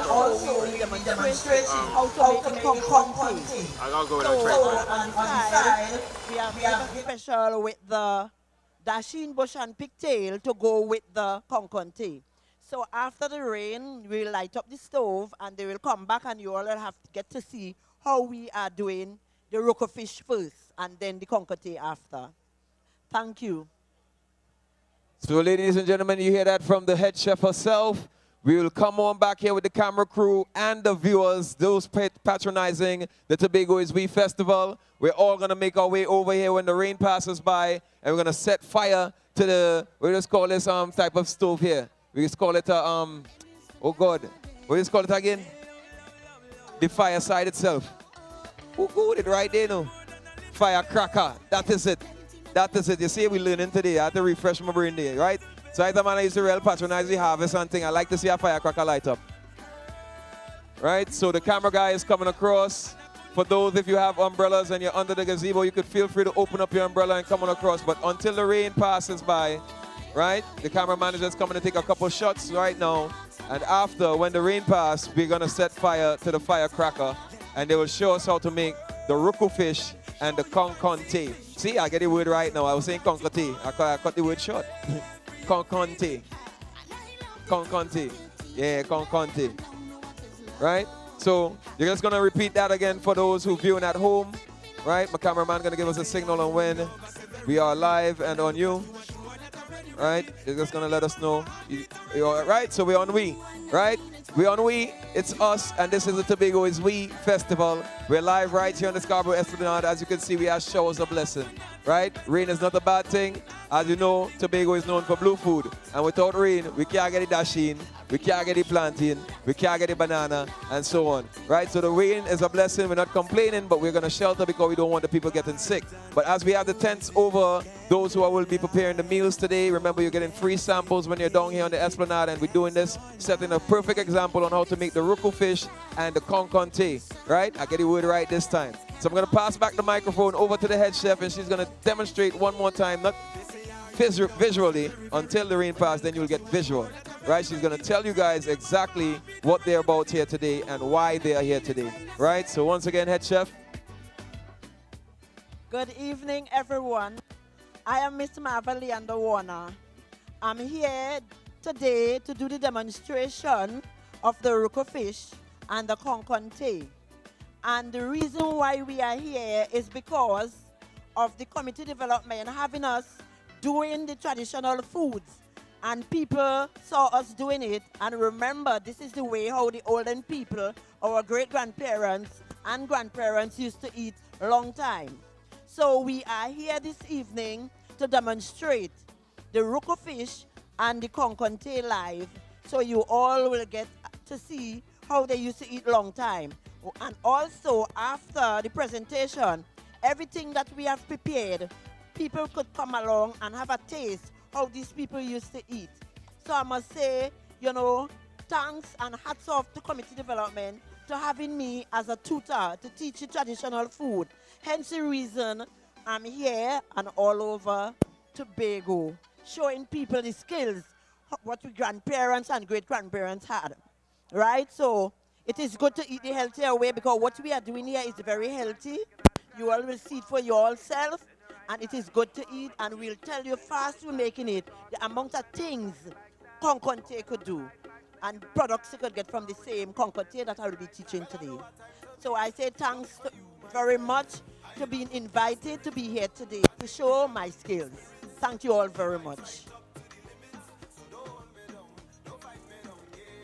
also we will be demonstrating how to make conconte. I gotta go with So that on the side we have special with the dasheen bush and pigtail to go with the conconte. So after the rain, we'll light up the stove and they will come back and you all will have to get to see how we are doing the Ruku fish first and then the conconte after. Thank you. So ladies and gentlemen, you hear that from the head chef herself. We will come on back here with the camera crew and the viewers, those patronizing the Tobago is We Festival. We're all going to make our way over here when the rain passes by, and we're going to set fire to the, we just call this type of stove here. We just call it a, oh God, what just call it again? The fireside itself. Who go with it right there now? Firecracker, that is it. That is it. You see, we're learning today. I have to refresh my brain there, right? So I man I used to real patronize the harvest and thing. I like to see a firecracker light up. Right? So the camera guy is coming across. For those, if you have umbrellas and you're under the gazebo, you could feel free to open up your umbrella and come on across. But until the rain passes by, right? The camera manager is coming to take a couple shots right now. And after, when the rain passes, we're going to set fire to the firecracker. And they will show us how to make the Ruku fish and the conconte. See, I get the word right now. I was saying conconte. I cut the word short. Conconte. Conconte. Yeah, conconte. Right? So you're just going to repeat that again for those who viewing at home. Right? My cameraman going to give us a signal on when we are live and on you. Right? You're just going to let us know. You're right? So we're on We. Right? We're on We. It's us. And this is the Tobago is We Festival. We're live right here on the Scarborough Esplanade. As you can see, we have showers of blessing. Right? Rain is not a bad thing. As you know, Tobago is known for blue food. And without rain, we can't get the dasheen, we can't get the plantain, we can't get the banana, and so on. Right? So the rain is a blessing. We're not complaining, but we're going to shelter because we don't want the people getting sick. But as we have the tents over those who will be preparing the meals today, remember you're getting free samples when you're down here on the Esplanade, and we're doing this, setting a perfect example on how to make the Ruku fish and the conconte. Right? I get the word right this time. So I'm going to pass back the microphone over to the head chef, and she's going to demonstrate one more time, not visually, until the rain passes, then you'll get visual. Right? She's going to tell you guys exactly what they're about here today and why they are here today. Right? So once again, head chef. Good evening, everyone. I am Miss Marva Leander Warner. I'm here today to do the demonstration of the Ruku fish and the conconte. And the reason why we are here is because of the community development having us doing the traditional foods. And people saw us doing it. And remember, this is the way how the olden people, our great-grandparents and grandparents used to eat a long time. So we are here this evening to demonstrate the Ruku fish and the conconte live. So you all will get to see how they used to eat long time. And also, after the presentation, everything that we have prepared, people could come along and have a taste how these people used to eat. So I must say, you know, thanks and hats off to community development to having me as a tutor to teach you traditional food. Hence the reason I'm here and all over Tobago, showing people the skills, what our grandparents and great-grandparents had. Right? So It is good to eat the healthier way because what we are doing here is very healthy. You all will see it for yourself, and it is good to eat, and we'll tell you fast we're making it, the amount of things Conconte could do, and products you could get from the same Conconte that I will be teaching today. So I say thanks very much to being invited to be here today to show my skills. Thank you all very much.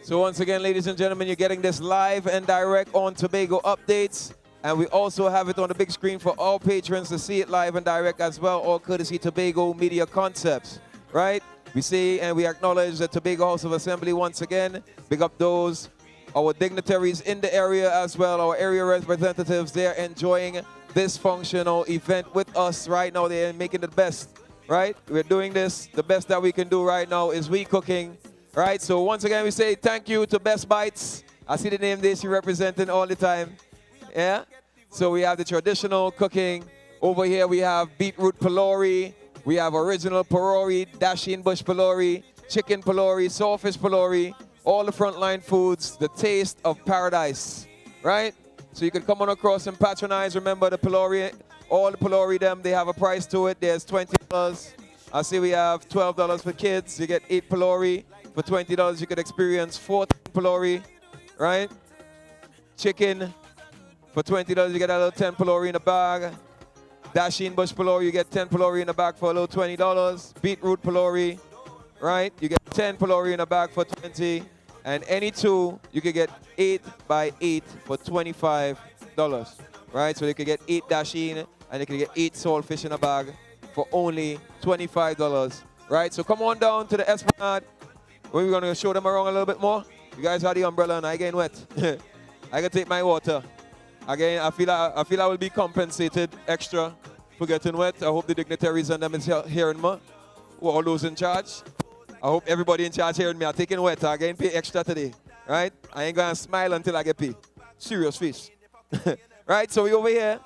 So once again, ladies and gentlemen, you're getting this live and direct on Tobago Updates. And we also have it on the big screen for all patrons to see it live and direct as well, all courtesy Tobago Media Concepts, right? We see and we acknowledge the Tobago House of Assembly once again. Big up those, our dignitaries in the area as well, our area representatives. They're enjoying this functional event with us right now. They're making the best, right? We're doing this. The best that we can do right now is we cooking. Right, so once again, we say thank you to Best Bites. I see the name there, she representing all the time. Yeah? So we have the traditional cooking. Over here, we have beetroot pylori. We have original pylori, dasheen bush pylori, chicken pylori, saltfish pylori, all the frontline foods, the taste of paradise. Right? So you can come on across and patronize. Remember the pylori, all the pylori, them, they have a price to it. There's $20. I see we have $12 for kids. You get 8 pylori. For $20, you could experience 14 pylori, right? Chicken, for $20, you get a little 10 pylori in a bag. Dasheen bush pylori, you get 10 pylori in a bag for a little $20. Beetroot pylori, right? You get 10 pylori in a bag for $20. And any two, you could get 8 by 8 for $25, right? So you could get 8 dasheen and you could get 8 saltfish in a bag for only $25, right? So come on down to the Esplanade. We're going to show them around a little bit more. You guys have the umbrella and I getting wet. I can take my water. Again, I feel I will be compensated extra for getting wet. I hope the dignitaries and them is hearing me. All those in charge. I hope everybody in charge hearing me. I'm taking wet. I'm getting paid extra today. Right? I ain't going to smile until I get paid. Serious fish. Right? So we over here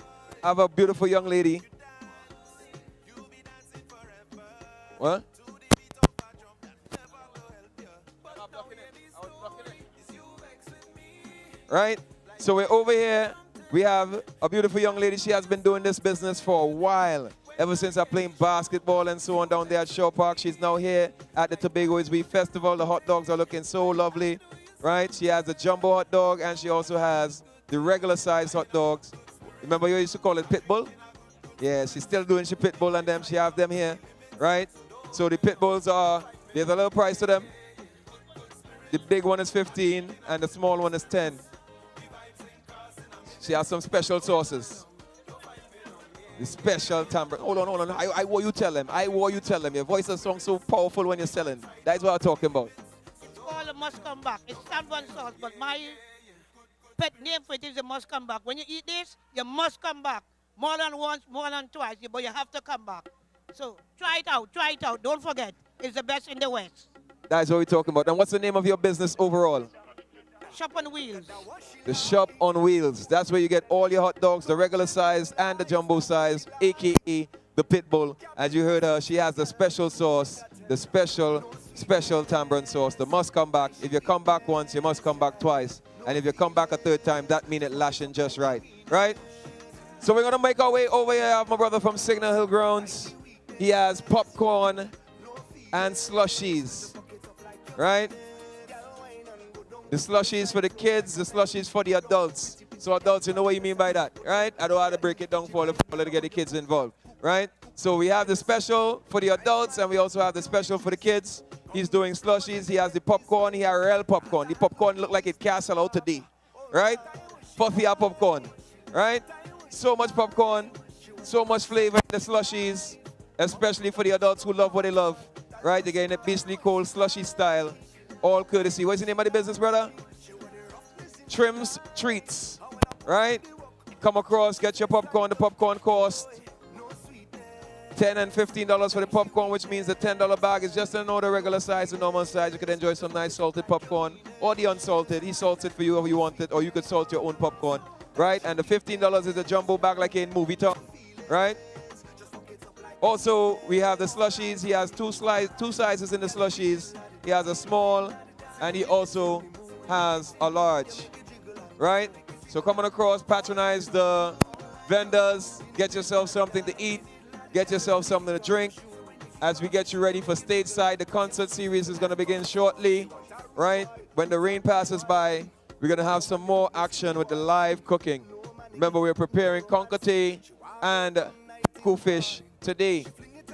have a beautiful young lady. What? Right? So we're over here. We have a beautiful young lady. She has been doing this business for a while. Ever since I played basketball and so on down there at Shore Park. She's now here at the Tobago Is We Festival. The hot dogs are looking so lovely. Right? She has the jumbo hot dog and she also has the regular size hot dogs. Remember you used to call it Pitbull? Yeah, she's still doing she Pitbull and them. She have them here. Right? So the Pitbulls are, there's a little price to them. The big one is 15 and the small one is 10. She has some special sauces. The special timbre. Hold on. I want you tell them. Your voice is so powerful when you're selling. That's what I'm talking about. It's called a must come back. It's Sanvan sauce, but my pet name for it is a must come back. When you eat this, you must come back. More than once, more than twice, but you have to come back. So try it out. Don't forget, it's the best in the West. That's what we're talking about. And what's the name of your business overall? Shop on Wheels. The Shop on Wheels. That's where you get all your hot dogs, the regular size and the jumbo size, a.k.a. the Pitbull. As you heard her, she has the special sauce, the special tamarind sauce, the must come back. If you come back once, you must come back twice. And if you come back a third time, that means it lashing just right. Right? So we're going to make our way over here. I have my brother from Signal Hill Grounds. He has popcorn and slushies. Right? The slushies for the kids, the slushies for the adults. So adults, you know what you mean by that, right? I don't have to break it down for to get the kids involved, right? So we have the special for the adults and we also have the special for the kids. He's doing slushies. He has the popcorn. He has real popcorn. The popcorn look like it can't sell out today, right? Puffy popcorn, right? So much popcorn, so much flavor in the slushies, especially for the adults who love what they love, right? They're getting a beastly cold slushy style. All courtesy. What's the name of the business, brother? Trims Treats. Right? Come across, get your popcorn. The popcorn cost $10 and $15 for the popcorn, which means the $10 bag is just another regular size, the normal size. You could enjoy some nice salted popcorn or the unsalted. He salts it for you if you want it, or you could salt your own popcorn. Right? And the $15 is a jumbo bag like in movie talk. Right? Also, we have the slushies. He has two sizes in the slushies. He has a small and he also has a large. right? So come on across, patronize the vendors, get yourself something to eat, get yourself something to drink. As we get you ready for stage side, the concert series is going to begin shortly, right? When the rain passes by, we're going to have some more action with the live cooking. Remember, we're preparing concrete and cool fish today.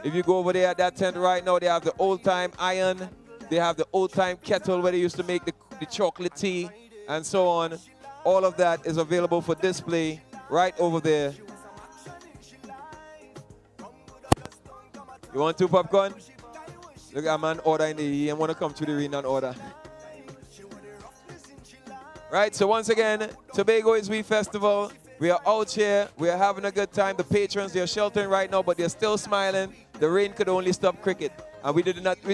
If you go over there at that tent right now, they have the old-time iron, they have the old-time kettle where they used to make the chocolate tea, and so on. All of that is available for display right over there. You want 2 popcorn? Look at a man ordering he want to come to the arena and order. Right, so once again, Tobago is We Festival. We are out here, we are having a good time. The patrons, they're sheltering right now, but they're still smiling. The rain could only stop cricket. And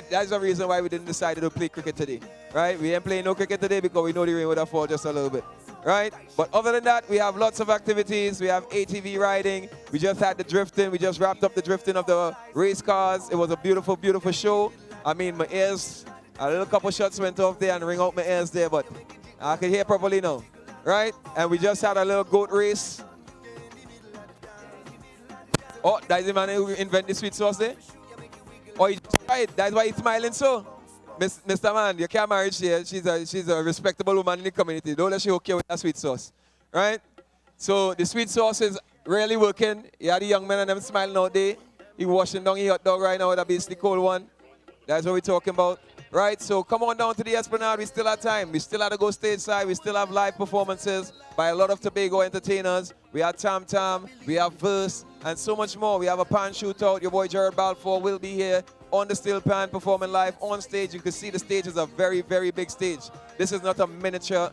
that's the reason why we didn't decide to play cricket today. Right, we ain't playing no cricket today because we know the rain would have fallen just a little bit. Right, but other than that, we have lots of activities. We have ATV riding. We just had the drifting. We just wrapped up the drifting of the race cars. It was a beautiful, beautiful show. I mean, my ears, a little couple shots went off there and ring out my ears there, but I can hear properly now. Right, and we just had a little goat race. Oh, that's the man who invented the sweet sauce there? Oh, you just tried. That's why he's smiling so. Mr. Man, you can't marry her. She's a respectable woman in the community. Don't let she hook you with that sweet sauce. Right? So the sweet sauce is really working. You had the young men and them smiling out there. He washing down his hot dog right now with a beastly cold one. That's what we're talking about. Right? So come on down to the Esplanade. We still have time. We still have to go stage side. We still have live performances by a lot of Tobago entertainers. We have Tam Tam. We have Verse. And so much more. We have a pan shootout. Your boy Jared Balfour will be here on the steel pan performing live on stage. You can see the stage is a very, very big stage. This is not a miniature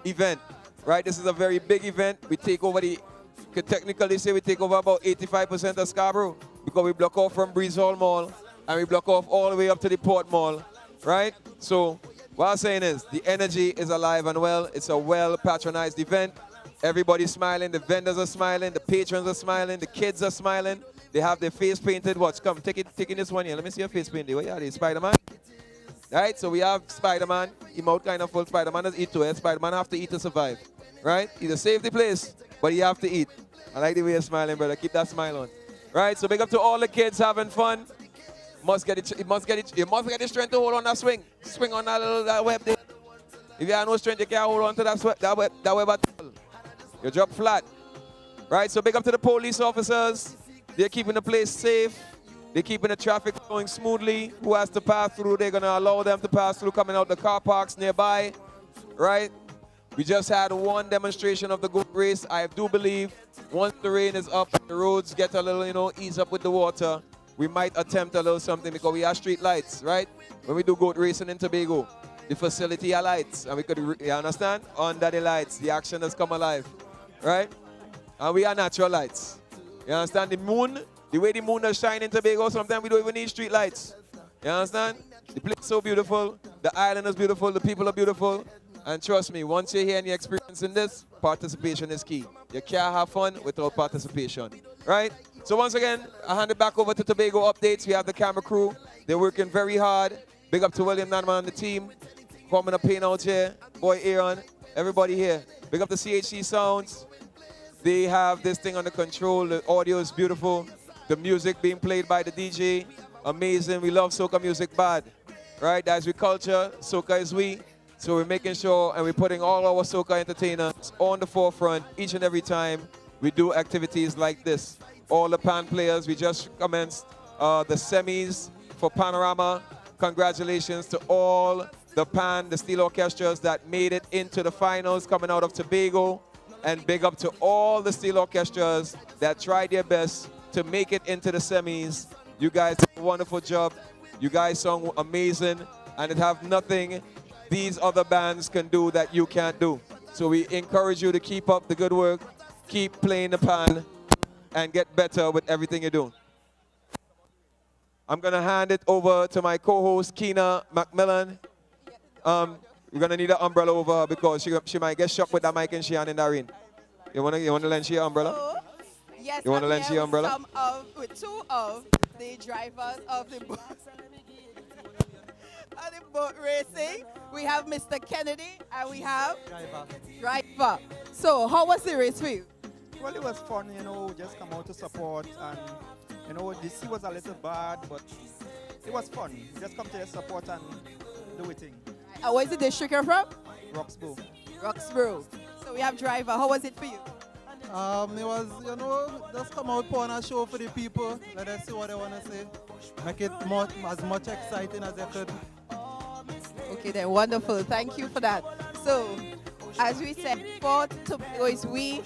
event, right? This is a very big event. We take over you could technically say we take over about 85% of Scarborough because we block off from Breeze Hall Mall and we block off all the way up to the Port Mall, right? So what I'm saying is the energy is alive and well. It's a well-patronized event. Everybody's smiling. The vendors are smiling. The patrons are smiling. The kids are smiling. They have their face painted. Watch, come, taking this one here. Let me see your face painted. What are they, Spider-Man? Right, so we have Spider-Man. He mouth kind of full. Spider-Man does eat to it. Spider-Man have to eat to survive. Right? He's a safety place, but he have to eat. I like the way you're smiling, brother. Keep that smile on. Right, so big up to all the kids having fun. You must get the strength to hold on that swing. Swing on that web there. If you have no strength, you can't hold on to that web at all. You drop flat. Right, so big up to the police officers. They're keeping the place safe. They're keeping the traffic flowing smoothly. Who has to pass through, they're going to allow them to pass through coming out the car parks nearby. Right? We just had one demonstration of the goat race. I do believe once the rain is up and the roads get a little, ease up with the water, we might attempt a little something because we have street lights, right? When we do goat racing in Tobago, the facility has lights. And we could, you understand? Under the lights, the action has come alive, right? And we are natural lights. You understand? The moon, the way the moon does shine in Tobago, sometimes we don't even need street lights. You understand? The place is so beautiful. The island is beautiful. The people are beautiful. And trust me, once you're here and you're experiencing this, participation is key. You can't have fun without participation. Right? So once again, I hand it back over to Tobago Updates. We have the camera crew. They're working very hard. Big up to William Nanman and the team. Coming up pain out here. Boy Aaron. Everybody here. Big up to CHC Sounds. They have this thing under control. The audio is beautiful. The music being played by the DJ, amazing. We love soca music bad, right? That's we culture. Soca is we. So we're making sure and we're putting all our soca entertainers on the forefront each and every time we do activities like this. All the pan players, we just commenced the semis for Panorama. Congratulations to all the steel orchestras that made it into the finals coming out of Tobago. And big up to all the steel orchestras that tried their best to make it into the semis. You guys did a wonderful job. You guys sung amazing. And it have nothing these other bands can do that you can't do. So we encourage you to keep up the good work. Keep playing the pan and get better with everything you do. I'm going to hand it over to my co-host, Keena McMillan. We're going to need an umbrella over her because she might get shocked with that mic and she in the rain. You want to lend she an umbrella? Oh, yes, You want to lend she an umbrella? With two of the drivers of the bus. On the boat racing, we have Mr. Kennedy and we have driver. So, how was the race for you? Well, it was fun, just come out to support. And, the sea was a little bad, but it was fun. Just come to the support and do it. Where is the district you're from? Roxbury. Roxborough. So, we have driver. How was it for you? It was, just come out, put on a show for the people. Let us see what they want to say. Make it as much exciting as they could. Okay, then wonderful. Thank you for that. So, as we said, for Tobago is we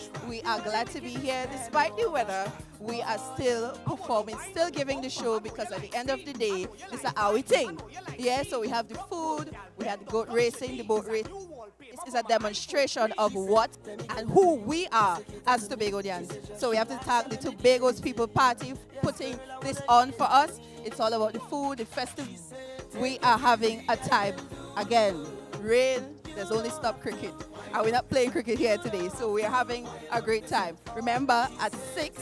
are glad to be here. Despite the weather, we are still performing, still giving the show because at the end of the day, this is our thing. Yeah, so we have the food, we have the goat racing, the boat racing. This is a demonstration of what and who we are as Tobagonians. So we have to thank the Tobago's People Party for putting this on for us. It's all about the food, the festivities. We are having a time. Again, rain, there's only stop cricket. And we're not playing cricket here today, so we're having a great time. Remember, at 6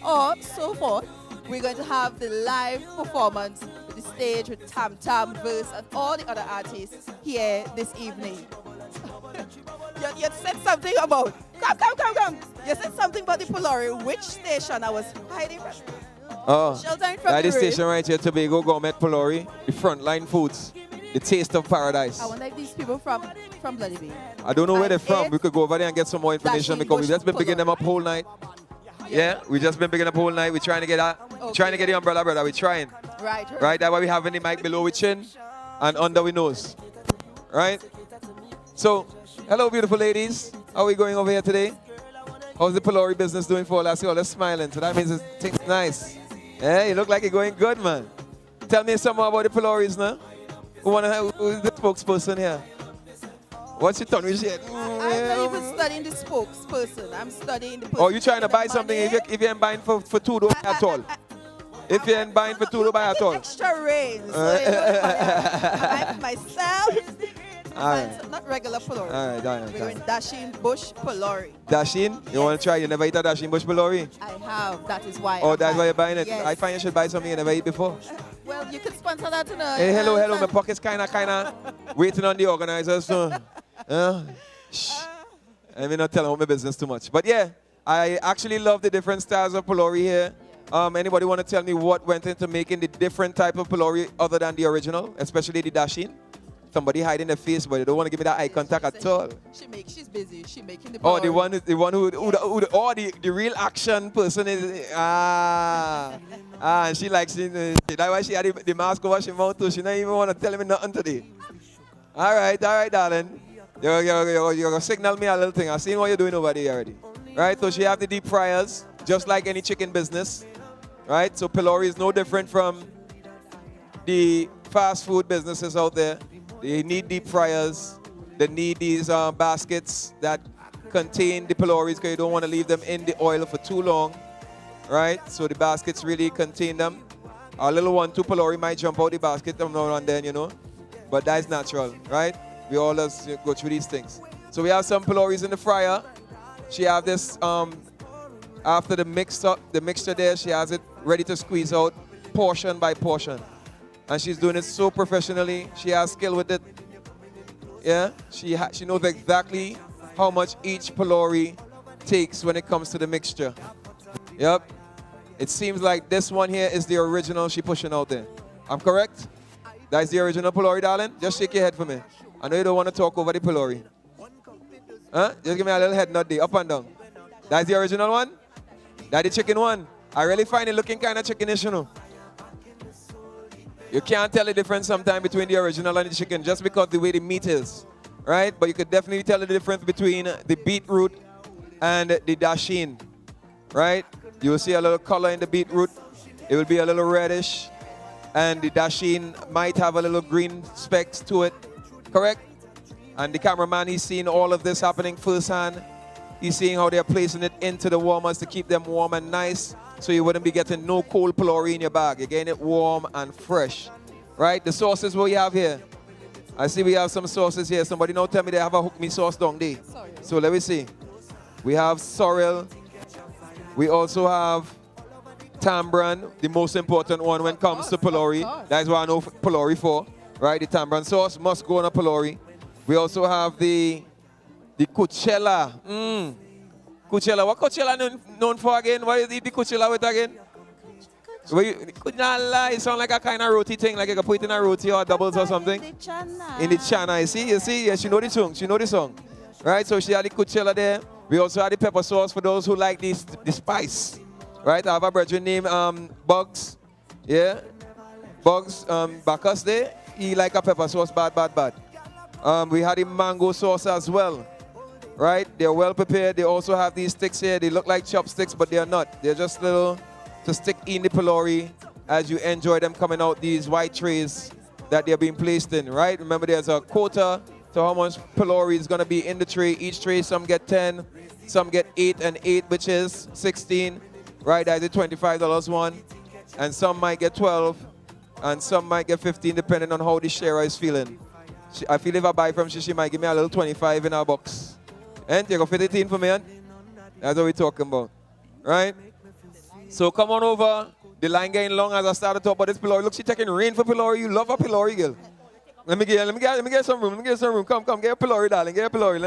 or so forth, we're going to have the live performance with the stage with Tam Tam, Verse, and all the other artists here this evening. You said something about, come. You said something about the Polari. Which station I was hiding from? Oh, Sheltering from that the is rain. station right here, Tobago Gourmet Polori, the frontline foods, the taste of paradise. I wonder if these people from Bloody Bay. I don't know where they're And from. it- We could go over there and get some more information Dashing because we've Bush just been picking them up whole night. Yeah, we just been picking up whole night. We're trying to get trying to get the umbrella, brother. We're trying. Right, that's why we have the mic below we chin and under we nose. Right? So, hello beautiful ladies. How are we going over here today? How's the Polori business doing for all? I see all the smiling. So that means it's nice. Yeah, you look like you're going good, man. Tell me some more about the Poloris now. Who's the spokesperson here? What's your tongue? I'm not even studying the spokesperson. I'm studying the person. Oh, you trying to with buy the something? money. If you ain't buying for two, don't buy at all. If you ain't buying for two, don't buy at all. Extra rain. So you know, I'm buying for myself. All right. Not regular Polori. All right. We're going Dashing Bush Polori. Dashin? You want to try? You never eat a Dashin Bush Polori? I have. That is why. Oh, I'm that's why you're buying it? Yes. I find you should buy something you never eat before. Well, you can sponsor that tonight. Hey, hello. My pocket's kind of waiting on the organizers. So, shh. Let me not tell them my business too much. But yeah, I actually love the different styles of Polori here. Anybody want to tell me what went into making the different type of Polori other than the original, especially the Dashin? Somebody hiding their face, but they don't want to give me that eye contact at all. She's busy. She's making the Oh, Polori. the one the real action person is and she likes it. That's why she had the mask over her mouth too. She don't even want to tell me nothing today. All right, darling. You're gonna signal me a little thing. I've seen what you're doing over there already. Right, so she have the deep fryers, just like any chicken business. Right, so Polori is no different from the fast food businesses out there. They need deep fryers. They need these baskets that contain the Poloris because you don't want to leave them in the oil for too long. Right? So the baskets really contain them. Our little 1-2 Polori might jump out the basket from now and then, But that's natural, right? We all just go through these things. So we have some Poloris in the fryer. She have this, after the mixture there, she has it ready to squeeze out portion by portion. And she's doing it so professionally. She has skill with it. Yeah, she knows exactly how much each Polori takes when it comes to the mixture. Yep. It seems like this one here is the original she pushing out there. I'm correct? That's the original Polori, darling? Just shake your head for me. I know you don't want to talk over the Polori. Huh? Just give me a little head nod there, up and down. That's the original one? That's the chicken one? I really find it looking kind of chickenish, You can't tell the difference sometimes between the original and the chicken just because the way the meat is, right? But you could definitely tell the difference between the beetroot and the Dashin, right? You will see a little color in the beetroot. It will be a little reddish. And the Dashin might have a little green specks to it, correct? And the cameraman, he's seeing all of this happening firsthand. He's seeing how they're placing it into the warmers to keep them warm and nice, so you wouldn't be getting no cold Polori in your bag. You're getting it warm and fresh, right? The sauces we have here. I see we have some sauces here. Somebody now tell me they have a hook me sauce down there. Sorry. So let me see. We have sorrel. We also have tambran, the most important one when it comes to Polori. That's what I know Polori for. right? The tamarind sauce must go on a pylori. We also have the Coachella. Coachella. What Coachella known for again? What is the Coachella with again? Could not lie. It sound like a kind of roti thing, like you can put it in a roti or doubles or something. In the chana. You see? Yeah, she know the song. She know the song. Right? So she had the Coachella there. We also had the pepper sauce for those who like the spice. Right? I have a brethren named Bugs. Yeah? Bugs Bacchus there. He like a pepper sauce, bad. We had the mango sauce as well. Right? They're well prepared. They also have these sticks here. They look like chopsticks, but they're not. They're just little to stick in the pylori as you enjoy them coming out these white trays that they're being placed in, right? Remember, there's a quota to how much pylori is going to be in the tray. Each tray, some get 10, some get 8 and 8, which is 16, right? That's a $25 one. And some might get 12, and some might get 15, depending on how the sharer is feeling. I feel if I buy from she might give me a little 25 in our box. And you go fit it in for me, and that's what we're talking about, right? So come on over. The line getting long as I started to talk about this pylori. Look, she taking rain for pylori. You love a pylori, girl. Let me get some room. Let me get some room. Come, get a pylori, darling. Get a pylori.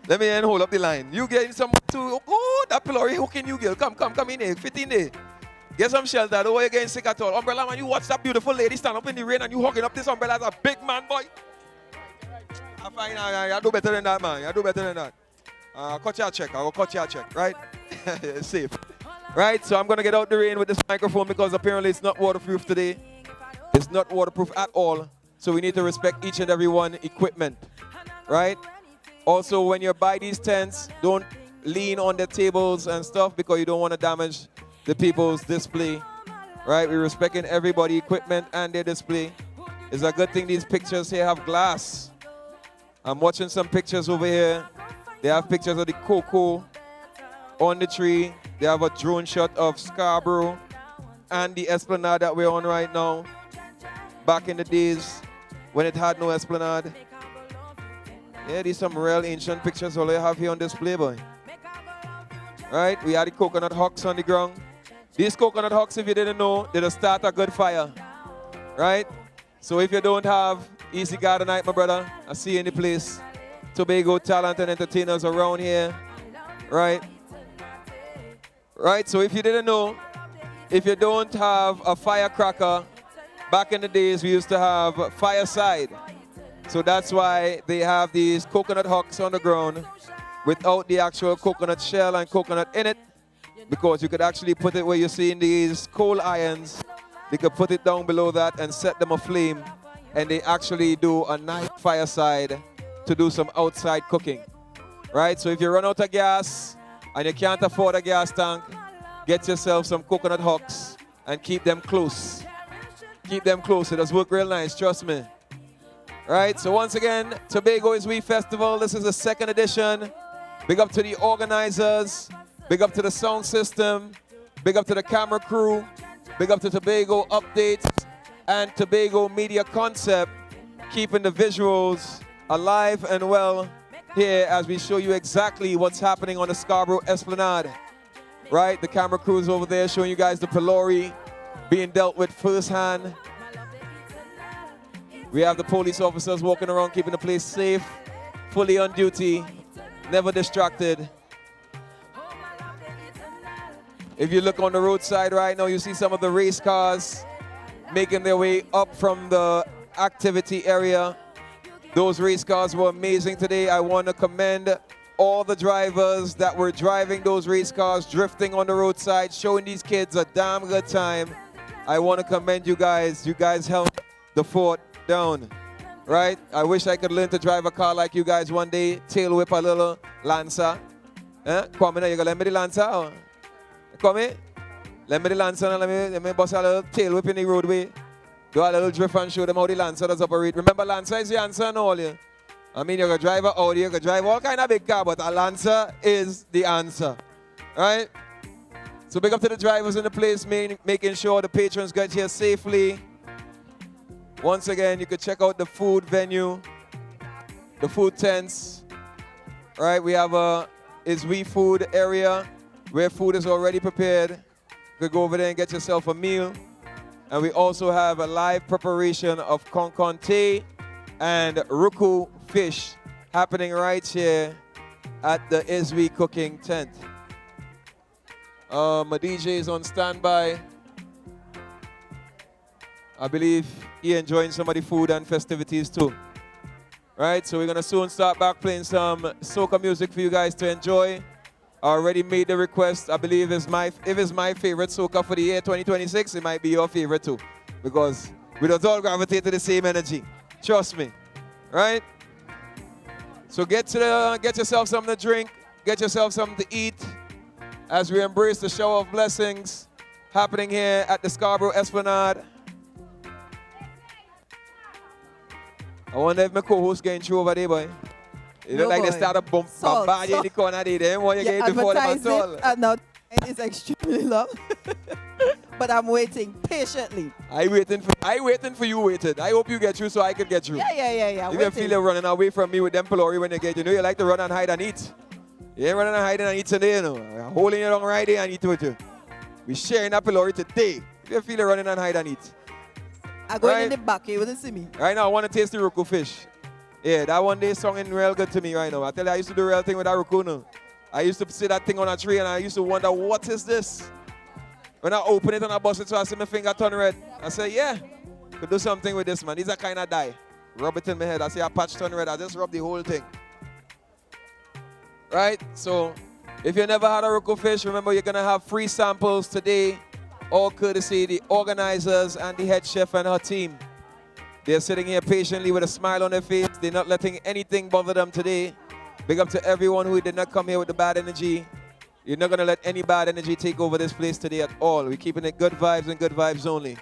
Let me hold up the line. You get some too. Oh, that pylori hooking you, girl. Come in there. Fit in there. Get some shelter. Don't worry, you're getting sick at all. Umbrella man, you watch that beautiful lady stand up in the rain and you hugging up this umbrella as a big man, boy. I find I do better than that, man. I do better than that. Cut your check. I will cut your check, right? Safe. Right, so I'm going to get out the rain with this microphone because apparently it's not waterproof today. It's not waterproof at all. So we need to respect each and every one equipment, right? Also, when you buy these tents, don't lean on the tables and stuff because you don't want to damage the people's display, right? We're respecting everybody, equipment and their display. It's a good thing these pictures here have glass. I'm watching some pictures over here. They have pictures of the cocoa on the tree. They have a drone shot of Scarborough and the esplanade that we're on right now. Back in the days when it had no esplanade. Yeah, these some real ancient pictures all they have here on display, boy. Right, we had the coconut hawks on the ground. These coconut hawks, if you didn't know, they'll start a good fire. Right? So if you don't have Easy Garden Night, my brother, I see you in the place. Tobago talent and entertainers around here. Right? Right, so if you didn't know, if you don't have a firecracker, back in the days we used to have fireside. So that's why they have these coconut hawks on the ground without the actual coconut shell and coconut in it, because you could actually put it where you see in these coal irons. They could put it down below that and set them aflame, and they actually do a nice fireside to do some outside cooking. Right, so if you run out of gas, and you can't afford a gas tank, get yourself some coconut hawks and keep them close. Keep them close. It does work real nice, trust me. Right, so once again, Tobago is We Festival. This is the second edition. Big up to the organizers. Big up to the sound system. Big up to the camera crew. Big up to Tobago Updates and Tobago Media Concept, keeping the visuals alive and well here as we show you exactly what's happening on the Scarborough Esplanade. Right, the camera crew is over there showing you guys the pylori being dealt with firsthand. We have the police officers walking around keeping the place safe, fully on duty, never distracted. If you look on the roadside right now, you see some of the race cars making their way up from the activity area. Those race cars were amazing today. I want to commend all the drivers that were driving those race cars, drifting on the roadside, showing these kids a damn good time. I want to commend you guys. You guys held the fort down, right? I wish I could learn to drive a car like you guys one day. Tail whip a little Lancer. Come in, you gonna let me the Lancer? Or? Come in. Let me the Lancer and let me bust a little tail whip in the roadway. Do a little drift and show them how the Lancer does operate. Remember, Lancer is the answer and all, yeah? I mean, you can drive an Audi, you can drive all kind of big car, but a Lancer is the answer, right? So big up to the drivers in the place, making sure the patrons get here safely. Once again, you can check out the food venue, the food tents, right? We have a We Food area where food is already prepared. You could go over there and get yourself a meal And we also have a live preparation of concomte and ruku fish happening right here at the Iswi cooking tent. My DJ is on standby. I believe he enjoying some of the food and festivities too. Right, so we're gonna soon start back playing some soca music for you guys to enjoy. I already made the request. I believe if it's my favorite soca for the year 2026, it might be your favorite too. Because we don't all gravitate to the same energy. Trust me. Right? So get yourself something to drink, get yourself something to eat as we embrace the shower of blessings happening here at the Scarborough Esplanade. I wonder if my co-host getting through over there, boy. It look like they start a bombard in the corner there. They want you get before them at all. No, it's extremely low. But I'm waiting patiently. I waiting for you waited. I hope you get through so I can get through. Yeah. If you feel you're running away from me with them pillory when you get, you know you like to run and hide and eat. You ain't running and hiding and eat today, you know. I'm holding you down right there and eat with you. We're sharing that pillory today. If you feel you're running and hide and eat. I'm going in the back, you wouldn't see me. Right now, I want to taste the ruku fish. Yeah, that one day song is real good to me right now. I tell you, I used to do real thing with that ruku now. I used to see that thing on a tree and I used to wonder, what is this? When I open it and I bust it so I see my finger turn red. I say, yeah, could do something with this, man. These are kind of dye. Rub it in my head. I see a patch turn red. I just rub the whole thing. Right? So, if you never had a ruku fish, remember you're going to have free samples today. All courtesy the organizers and the head chef and her team. They're sitting here patiently with a smile on their face. They're not letting anything bother them today. Big up to everyone who did not come here with the bad energy. You're not going to let any bad energy take over this place today at all. We're keeping it good vibes and good vibes only.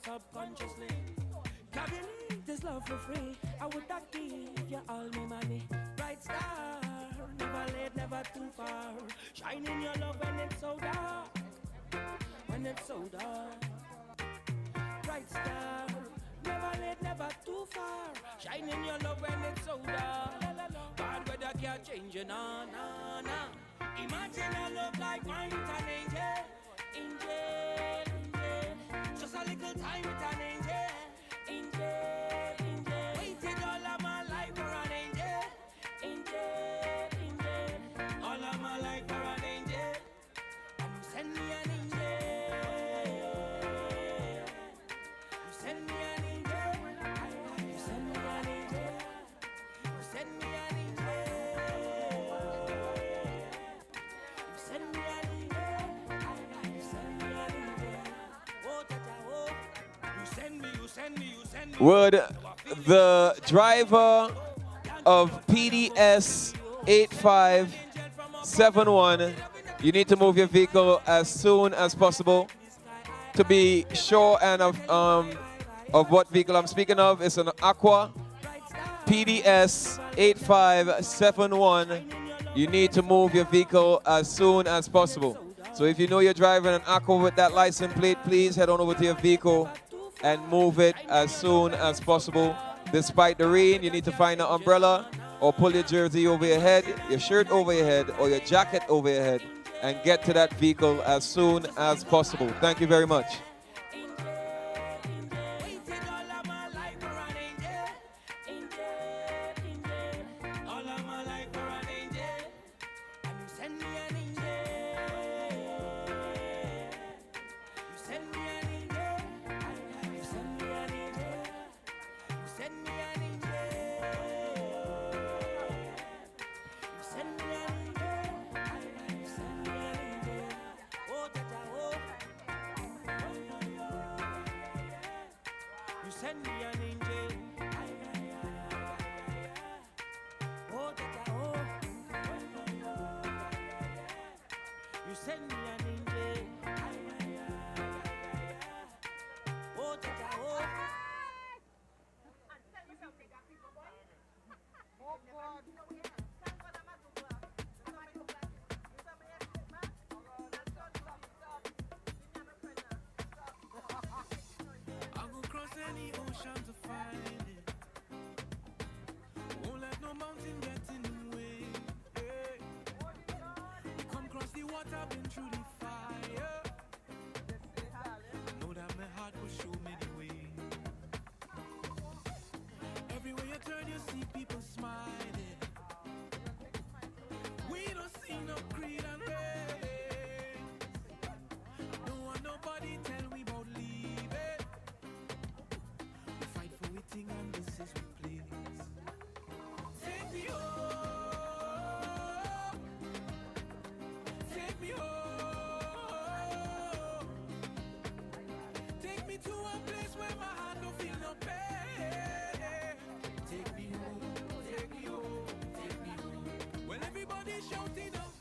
Subconsciously, can't believe this love for free. I would not give you all my money. Bright star, never late, never too far. Shining your love when it's so dark. When it's so dark. Bright star, never late, never too far. Shining your love when it's so dark. Bad weather can't change you, nah. Imagine a love like mine with an angel. Just a little time with an angel. Waited all of my life for an angel. All of my life for an angel. And you send me an angel. You send me an angel. You send me an angel. You send me an angel. You send me an angel. You send me an angel. Would the driver of PDS 8571, you need to move your vehicle as soon as possible. To be sure and of what vehicle I'm speaking of, it's an Aqua PDS 8571. You need to move your vehicle as soon as possible. So if you know you're driving an Aqua with that license plate, please head on over to your vehicle and move it as soon as possible. Despite the rain, you need to find an umbrella or pull your jersey over your head, your shirt over your head, or your jacket over your head, and get to that vehicle as soon as possible. Thank you very much. send me an angel. Oh, Jaja, oh. You send me an angel. Oh, Jaja, oh. I'll go cross any ocean to find it. Won't let no mountain get in the way. Hey. Come cross the water, been through the fire. Know that my heart will show me the way. Everywhere you turn, you see people smiling. We don't see no creed and race. Don't want nobody tell we about leaving. We fight for we thing and this is we place. Take me home. Take me home. Take me to a place where my heart don't feel no pain. Take me home. Take me home. Take me home. When everybody's shouting up,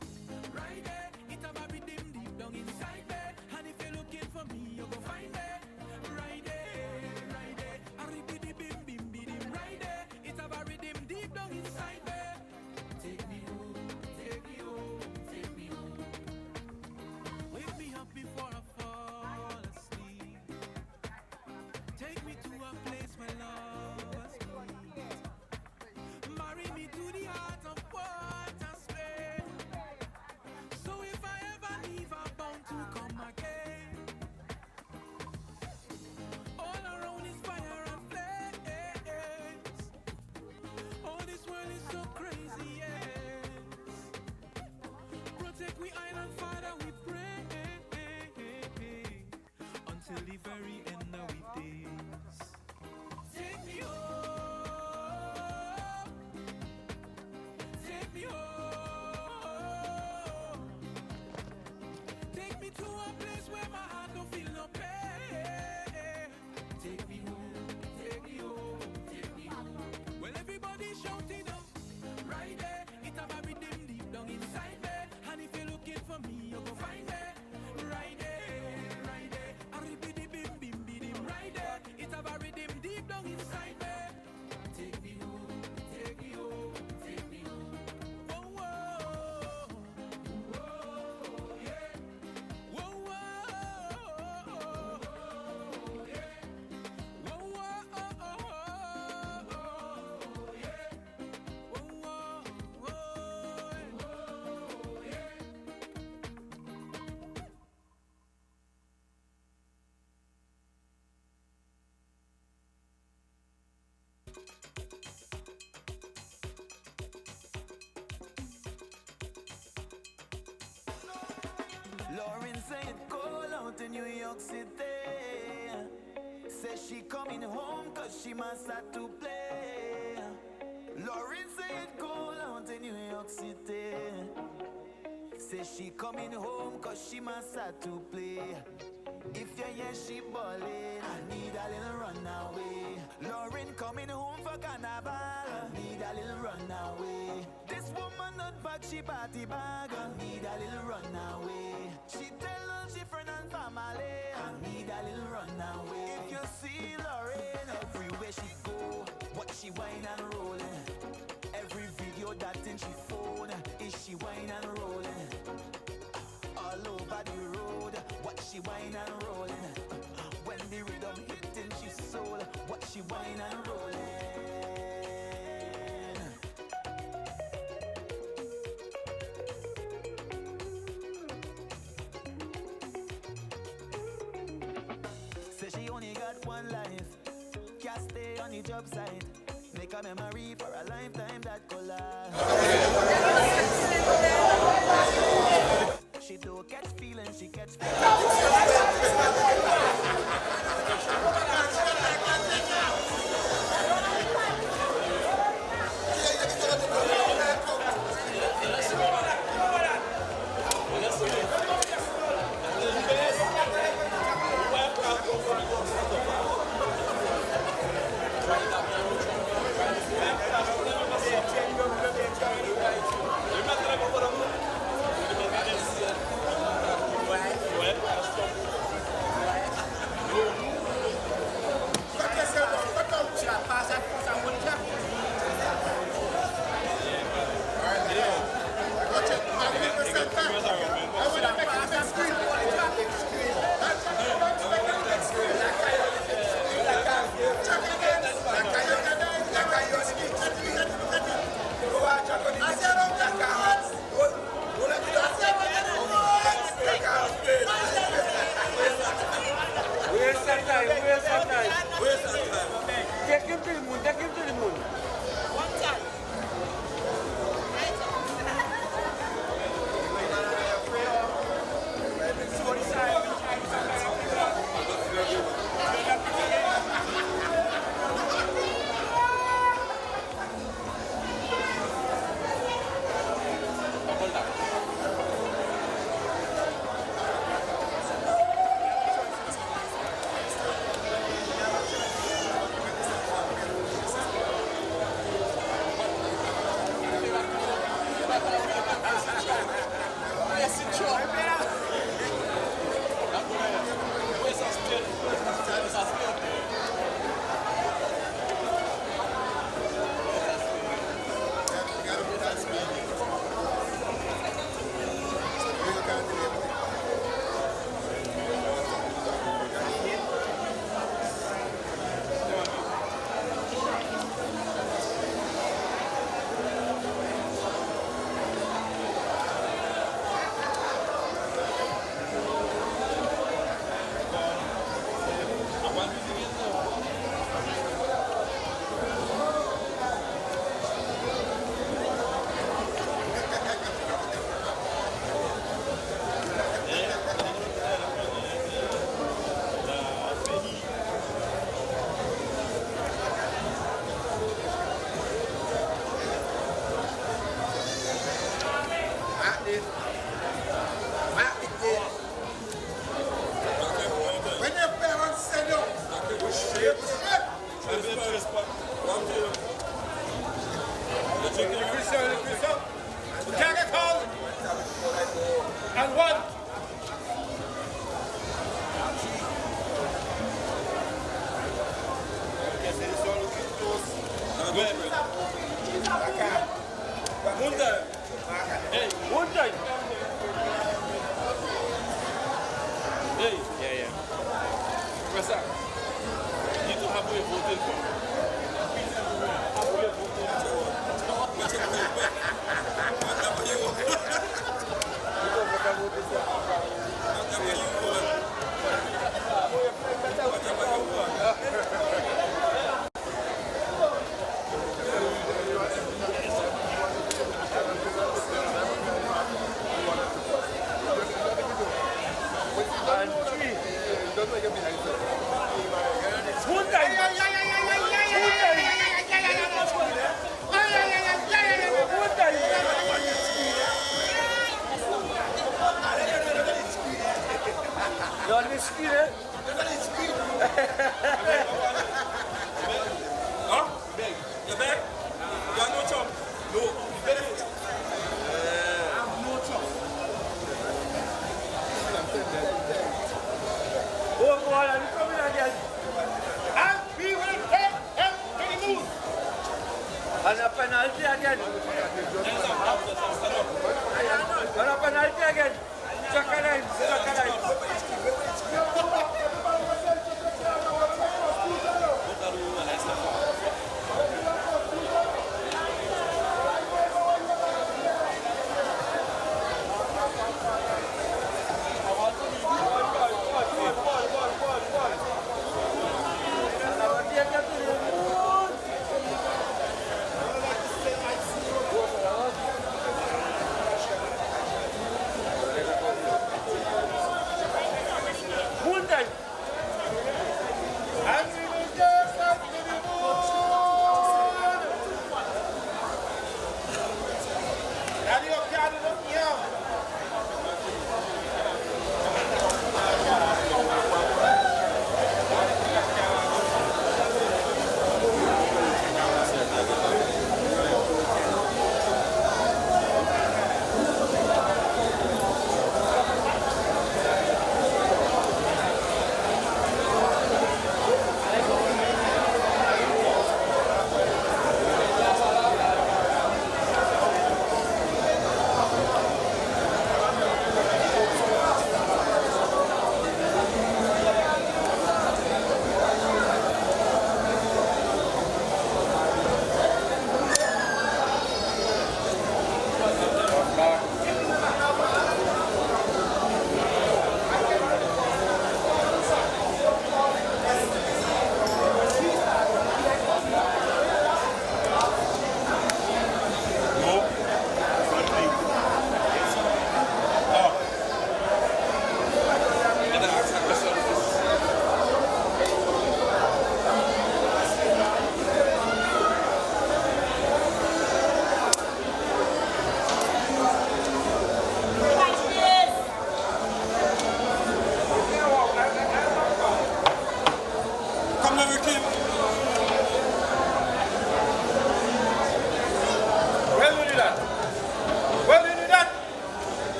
right there, it have a rhythm deep down inside me. And if you're looking for me, you go find me. Right there, right there. A ribbidi bim bim bidim, right there. It have a rhythm deep down inside me. Take me home, take me home, take me home. Wake me up before I fall asleep. Take me to a place where lovers meet. Marry me to the heart of water space. So if I ever leave, I'm bound to come again. All around is fire and flames. Oh, this world is so crazy, yes. Protect we island, Father, we pray. Until the very end of we days. Take me home. Take me home. Take me to a place where my heart don't feel no pain. Take me home, take me home, take me home. When everybody's shouting up, right there, it have a rhythm deep down inside me. And if you're looking for me, you go find me. Right there, right there. A ribbidi bim bim bidim, right there. It have a rhythm deep down inside me. Take me home, take me home, take me home. Whoa, whoa, whoa, yeah. Whoa, whoa, yeah. Whoa, whoa, yeah. Whoa, whoa, yeah. Lauren say it cold out in New York City. Says she coming home cause she must have to play. Lauren say it cold out in New York City. Says she coming home cause she must have to play. If you hear she ballin', I need a little runaway. Lauren coming home for carnival, I need a little runaway. This woman not back, she party bag, I need a little runaway. She tell all she friend and family, I need a little runaway. If you see Lauren, everywhere she go, what she whine and rollin'. Every video that in she phone, is she whine and rollin'. All over the road, what she whine and rollin'. When the rhythm hitting she soul, what she whine and rollin'. Say she only got one life, can't stay on the job site. Make a memory for a lifetime that could last. She don't catch feelings, she catch Yes, sir. You do have a voting for. And a penalty again. And a penalty again. Chakaline.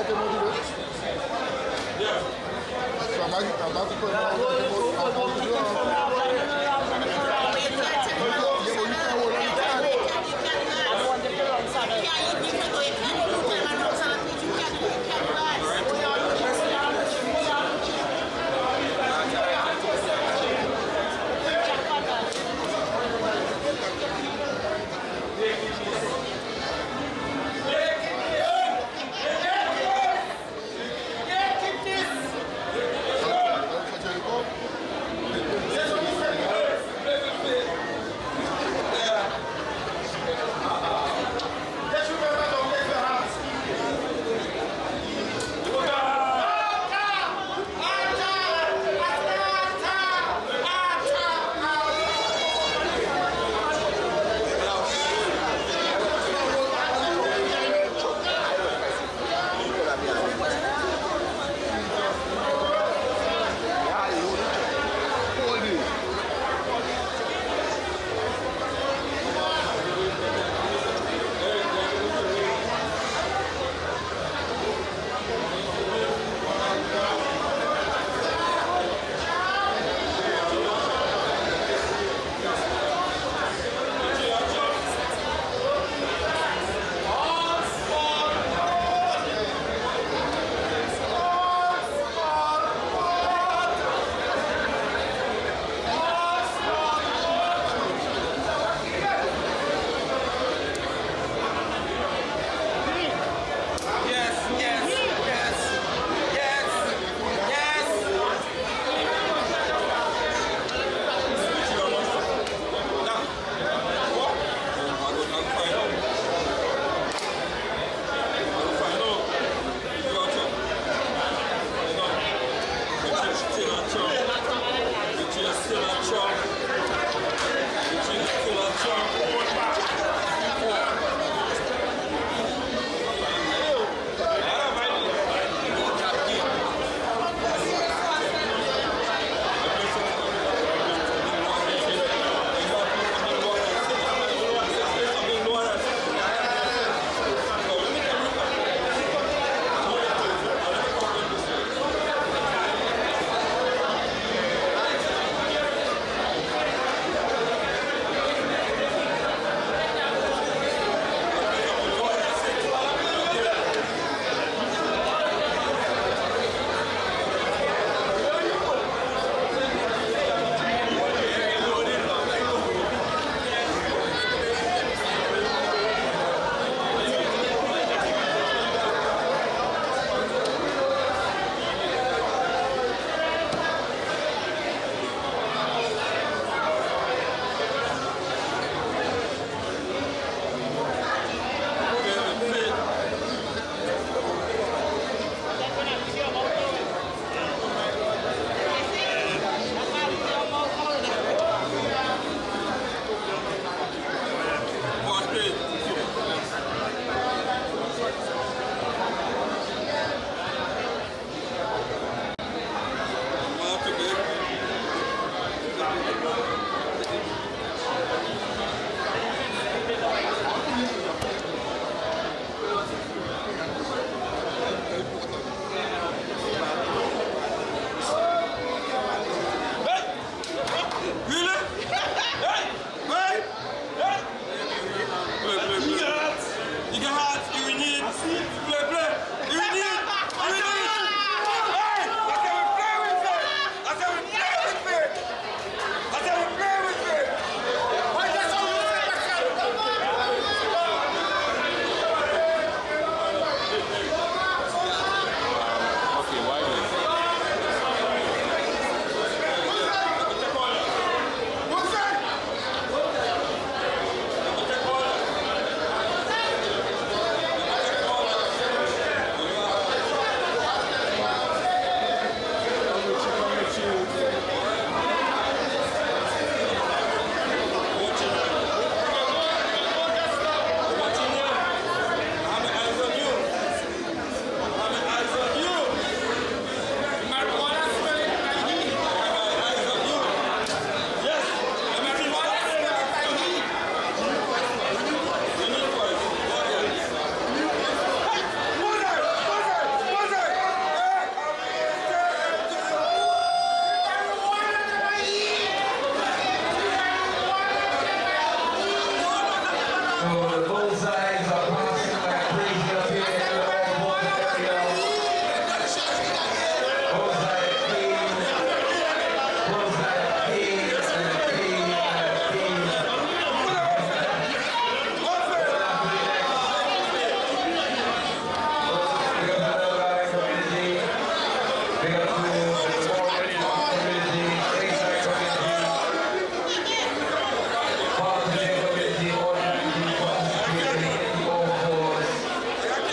like to motivate? Yeah. So I'm about to put my